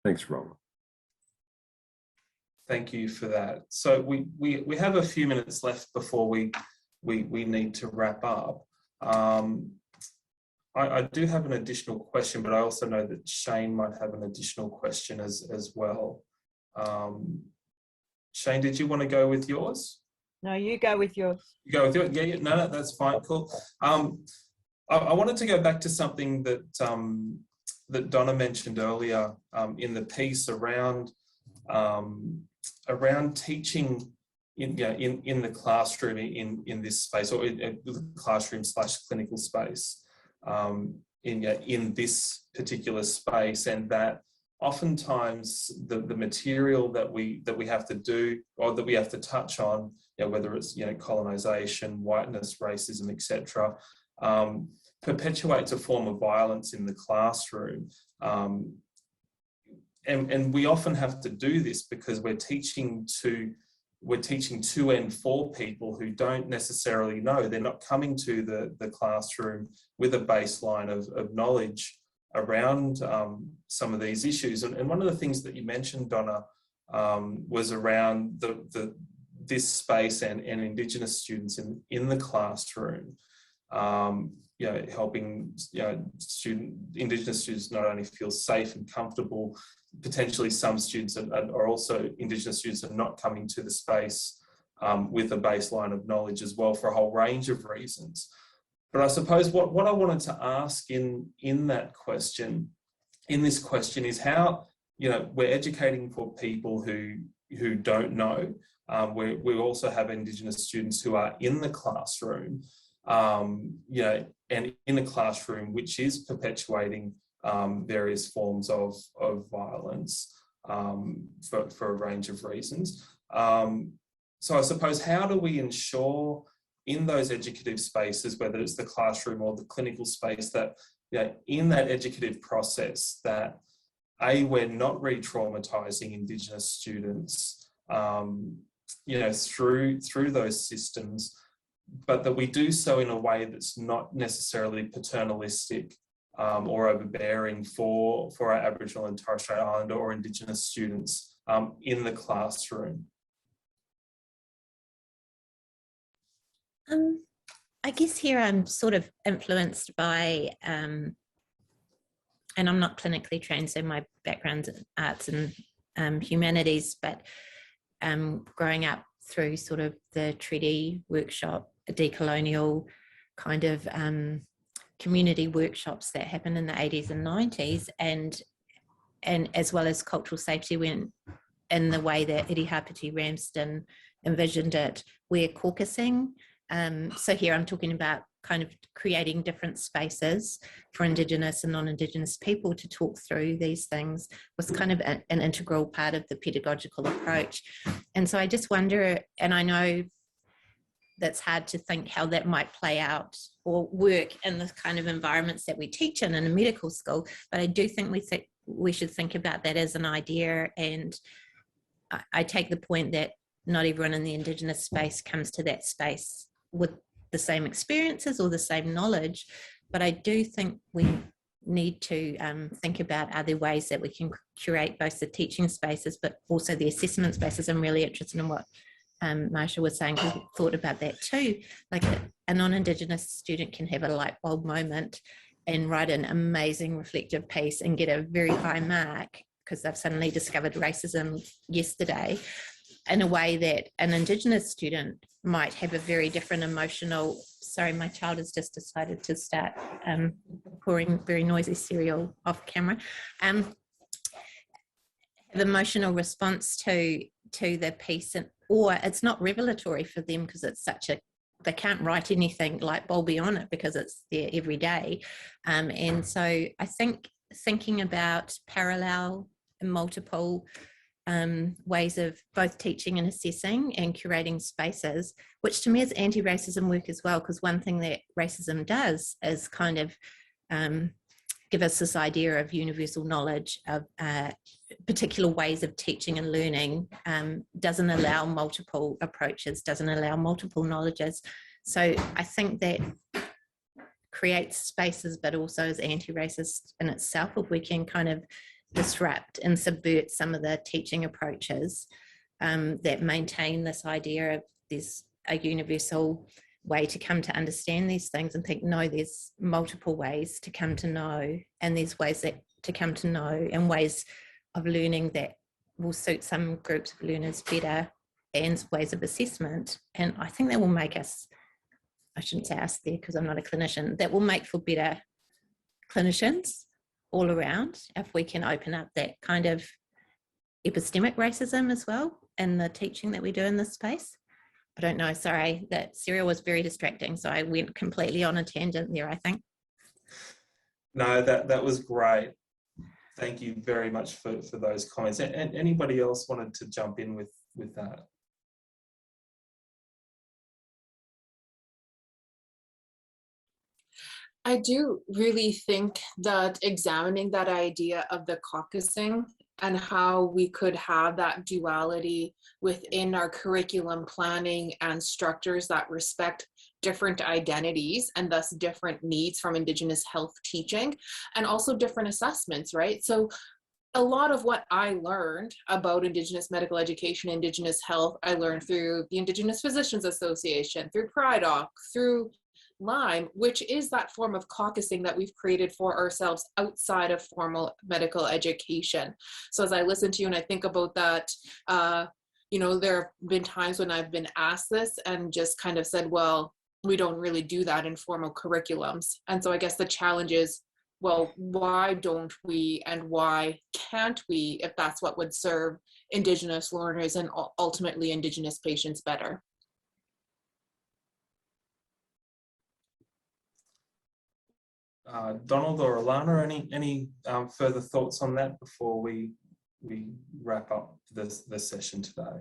Thanks, Roland. Thank you for that. So we have a few minutes left before we need to wrap up. I do have an additional question, but I also know that Shane might have an additional question as well. Shane, did you want to go with yours? No, you go with yours. You go with yours? Yeah, no, that's fine, cool. I wanted to go back to something that that Donna mentioned earlier in the piece around teaching in the classroom in this space, or in the classroom / clinical space in this particular space, and that oftentimes the material that we have to do, or that we have to touch on, you know, whether it's, you know, colonization, whiteness, racism, etc., perpetuates a form of violence in the classroom. And we often have to do this because we're teaching to and for people who don't necessarily know. They're not coming to the classroom with a baseline of knowledge around some of these issues. And one of the things that you mentioned, Donna, was around this space and Indigenous students in the classroom. You know, helping, you know, Indigenous students not only feel safe and comfortable. Potentially some students are also, Indigenous students are not coming to the space with a baseline of knowledge as well, for a whole range of reasons. But I suppose what I wanted to ask in this question is how, you know, we're educating for people who don't know. We also have Indigenous students who are in the classroom, you know, and in a classroom which is perpetuating various forms of violence for a range of reasons. So I suppose, how do we ensure in those educative spaces, whether it's the classroom or the clinical space, that, you know, in that educative process, that we're not re-traumatizing Indigenous students, you know, through those systems, but that we do so in a way that's not necessarily paternalistic, or overbearing for our Aboriginal and Torres Strait Islander or Indigenous students in the classroom? I guess here I'm sort of influenced by, and I'm not clinically trained, so my background's in arts and humanities, but growing up through sort of the treaty workshop, a decolonial kind of community workshops that happened in the 80s and 90s, and as well as cultural safety, when in the way that Iri Hapiti Ramsden envisioned it, we're caucusing. So here I'm talking about kind of creating different spaces for Indigenous and non-Indigenous people to talk through these things was kind of an integral part of the pedagogical approach. And so I just wonder, and I know that's hard to think how that might play out or work in the kind of environments that we teach in a medical school, but I do think we should think about that as an idea. And I take the point that not everyone in the Indigenous space comes to that space with the same experiences or the same knowledge, but I do think we need to think about other ways that we can curate both the teaching spaces but also the assessment spaces. I'm really interested in what Marsha was saying, because we thought about that too. Like a non-Indigenous student can have a light bulb moment and write an amazing reflective piece and get a very high mark because they've suddenly discovered racism yesterday, in a way that an Indigenous student might have a very different emotional, sorry, my child has just decided to start pouring very noisy cereal off camera, have emotional response to the piece, or it's not revelatory for them because it's such a, they can't write anything light bulby on it because it's there every day. And so I think thinking about parallel and multiple ways of both teaching and assessing and curating spaces, which to me is anti-racism work as well, because one thing that racism does is kind of give us this idea of universal knowledge, of particular ways of teaching and learning, doesn't allow multiple approaches, doesn't allow multiple knowledges. So I think that creates spaces, but also is anti-racist in itself if we can kind of disrupt and subvert some of the teaching approaches that maintain this idea of there's a universal way to come to understand these things, and think, no, there's multiple ways to come to know, and there's ways that to come to know and ways of learning that will suit some groups of learners better, and ways of assessment. And I think that will make us, I shouldn't say us there because I'm not a clinician, that will make for better clinicians all around if we can open up that kind of epistemic racism as well in the teaching that we do in this space. I don't know, sorry, that cereal was very distracting, so I went completely on a tangent there, I think. No, that was great. Thank you very much for those comments. And anybody else wanted to jump in with that? I do really think that examining that idea of the caucusing and how we could have that duality within our curriculum planning and structures that respect different identities and thus different needs from Indigenous health teaching, and also different assessments, right? So a lot of what I learned about Indigenous medical education, Indigenous health, I learned through the Indigenous Physicians Association, through PRIDOC, through LIME, which is that form of caucusing that we've created for ourselves outside of formal medical education. So as I listen to you and I think about that, you know, there have been times when I've been asked this and just kind of said, well, we don't really do that in formal curriculums. And so I guess the challenge is, well, why don't we, and why can't we, if that's what would serve Indigenous learners and ultimately Indigenous patients better? Donald or Alana, any further thoughts on that before we wrap up this session today?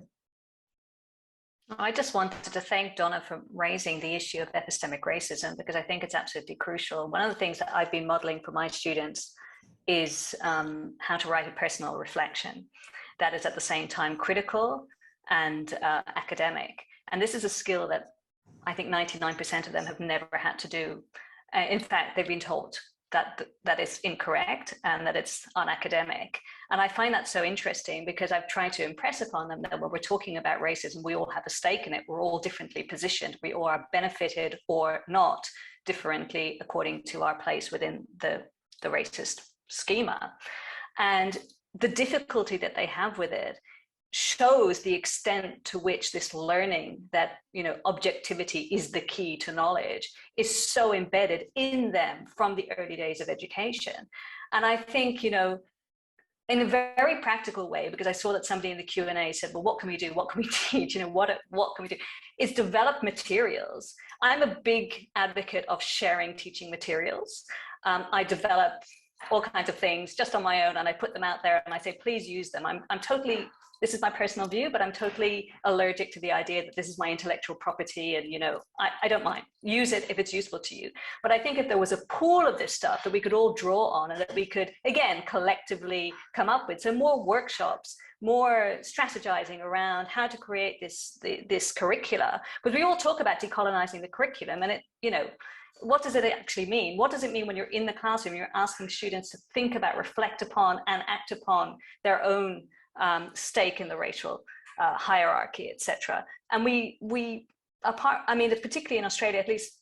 I just wanted to thank Donna for raising the issue of epistemic racism, because I think it's absolutely crucial. One of the things that I've been modeling for my students is how to write a personal reflection that is at the same time critical and academic. And this is a skill that I think 99% of them have never had to do. In fact, they've been told that is incorrect and that it's unacademic. And I find that so interesting because I've tried to impress upon them that when we're talking about racism, we all have a stake in it. We're all differently positioned. We all are benefited or not differently according to our place within the racist schema. And the difficulty that they have with it shows the extent to which this learning that, you know, objectivity is the key to knowledge is so embedded in them from the early days of education. And I think, you know, in a very practical way, because I saw that somebody in the Q&A said, well, what can we do? What can we teach? You know, what can we do? Is develop materials. I'm a big advocate of sharing teaching materials. I develop all kinds of things just on my own, and I put them out there and I say, please use them. I'm totally, this is my personal view, but I'm totally allergic to the idea that this is my intellectual property and, you know, I don't mind. Use it if it's useful to you. But I think if there was a pool of this stuff that we could all draw on and that we could, again, collectively come up with, so more workshops, more strategizing around how to create this curricula, because we all talk about decolonizing the curriculum and it, you know, what does it actually mean? What does it mean when you're in the classroom, you're asking students to think about, reflect upon and act upon their own stake in the racial hierarchy, etc. And we apart, I mean, particularly in Australia, at least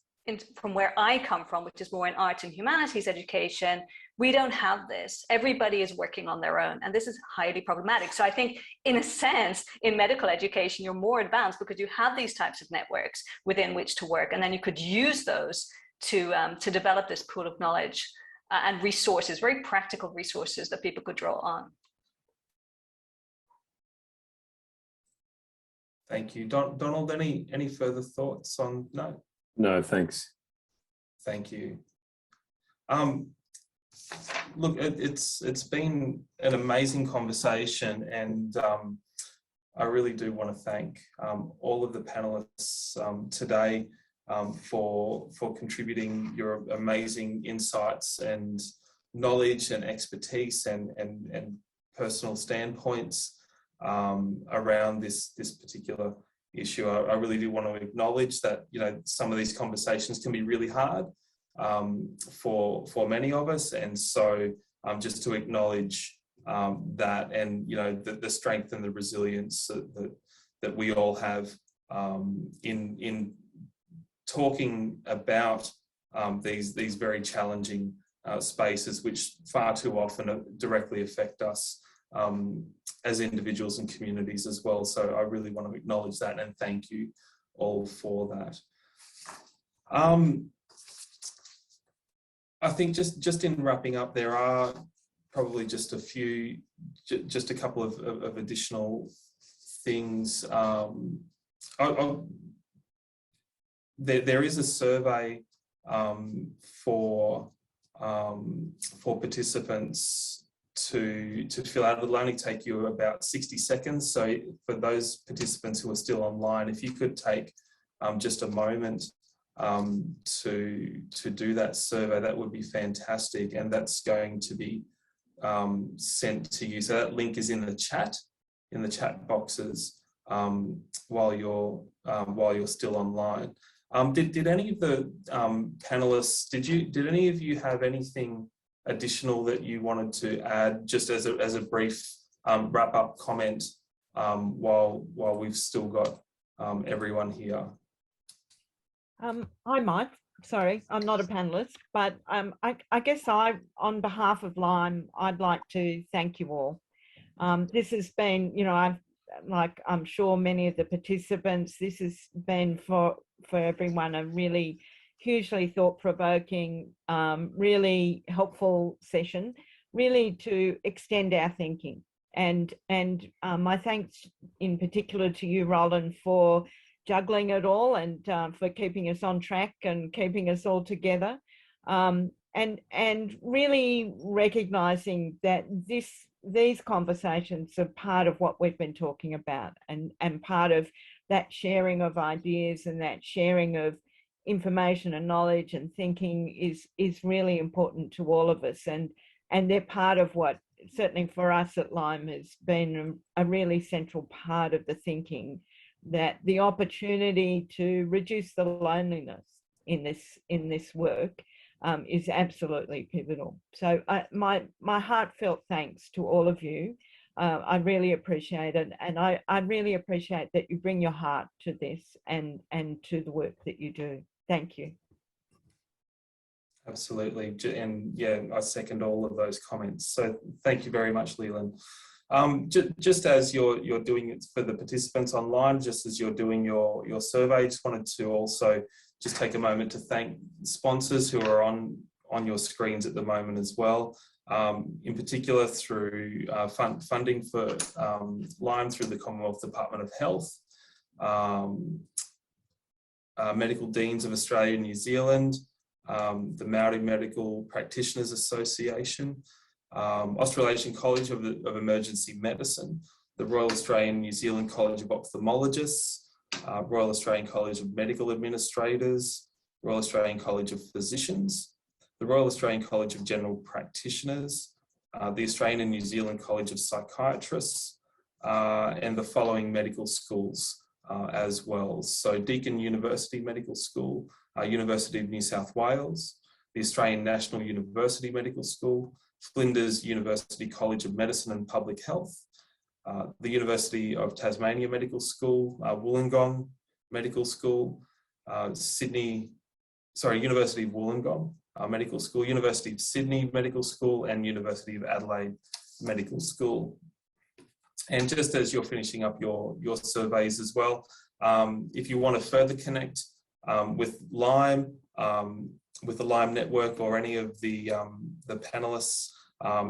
from where I come from, which is more in arts and humanities education, we don't have this. Everybody is working on their own, and this is highly problematic. So I think, in a sense, in medical education, you're more advanced because you have these types of networks within which to work, and then you could use those to develop this pool of knowledge and resources, very practical resources that people could draw on. Thank you. Donald, any further thoughts on? No? No, thanks. Thank you. Look, it's been an amazing conversation, and I really do want to thank all of the panelists today for contributing your amazing insights and knowledge and expertise and personal standpoints around this particular issue. I really do want to acknowledge that, you know, some of these conversations can be really hard for many of us, and so just to acknowledge that, and, you know, the strength and the resilience that we all have in talking about these very challenging spaces, which far too often directly affect us as individuals and communities as well. So I really want to acknowledge that and thank you all for that. I think just in wrapping up, there are probably just a couple of additional things. There is a survey for participants to fill out. It'll only take you about 60 seconds. So for those participants who are still online, if you could take just a moment to do that survey, that would be fantastic. And that's going to be sent to you. So that link is in the chat boxes while you're still online. Did any of the panelists, did any of you have anything additional that you wanted to add, just as a brief wrap-up comment while we've still got everyone here? I might. Sorry, I'm not a panelist, but I guess on behalf of Lyme, I'd like to thank you all. This has been, you know, I'm sure many of the participants, this has been for everyone a really hugely thought-provoking, really helpful session, really to extend our thinking. And my thanks in particular to you, Roland, for juggling it all and for keeping us on track and keeping us all together. And really recognizing that these conversations are part of what we've been talking about, and part of that sharing of ideas and that sharing of information and knowledge and thinking is really important to all of us, and they're part of what, certainly for us at Lyme, has been a really central part of the thinking, that the opportunity to reduce the loneliness in this work is absolutely pivotal. So my heartfelt thanks to all of you. I really appreciate it, and I really appreciate that you bring your heart to this and to the work that you do. Thank you. Absolutely, and yeah, I second all of those comments. So thank you very much, Leland. Just as you're doing it for the participants online, just as you're doing your survey, just wanted to also just take a moment to thank sponsors who are on your screens at the moment as well. In particular through funding for Lyme through the Commonwealth Department of Health, Medical Deans of Australia and New Zealand, the Māori Medical Practitioners Association, Australasian College of Emergency Medicine, the Royal Australian New Zealand College of Ophthalmologists, Royal Australian College of Medical Administrators, Royal Australian College of Physicians, the Royal Australian College of General Practitioners, the Australian and New Zealand College of Psychiatrists, and the following medical schools as well. So Deakin University Medical School, University of New South Wales, the Australian National University Medical School, Flinders University College of Medicine and Public Health, the University of Tasmania Medical School, Wollongong Medical School, University of Wollongong Medical School, University of Sydney Medical School, and University of Adelaide Medical School. And just as you're finishing up your surveys as well, if you want to further connect with Lyme, with the Lyme Network or any of the panelists,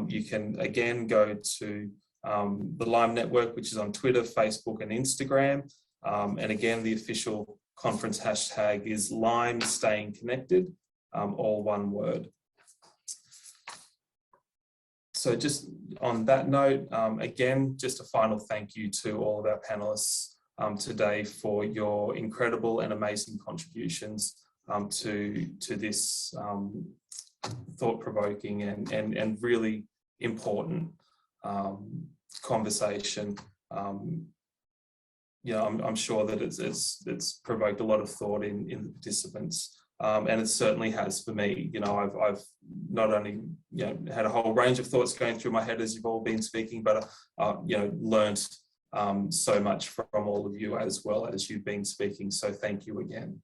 you can again go to the Lyme Network, which is on Twitter, Facebook, and Instagram. And again, the official conference hashtag is Lyme Staying Connected, all one word. So just on that note, again, just a final thank you to all of our panelists today for your incredible and amazing contributions to this thought-provoking and really important conversation. You know, I'm sure that it's provoked a lot of thought in the participants, and it certainly has for me. You know, I've not only had a whole range of thoughts going through my head as you've all been speaking, but learned so much from all of you as well as you've been speaking. So thank you again.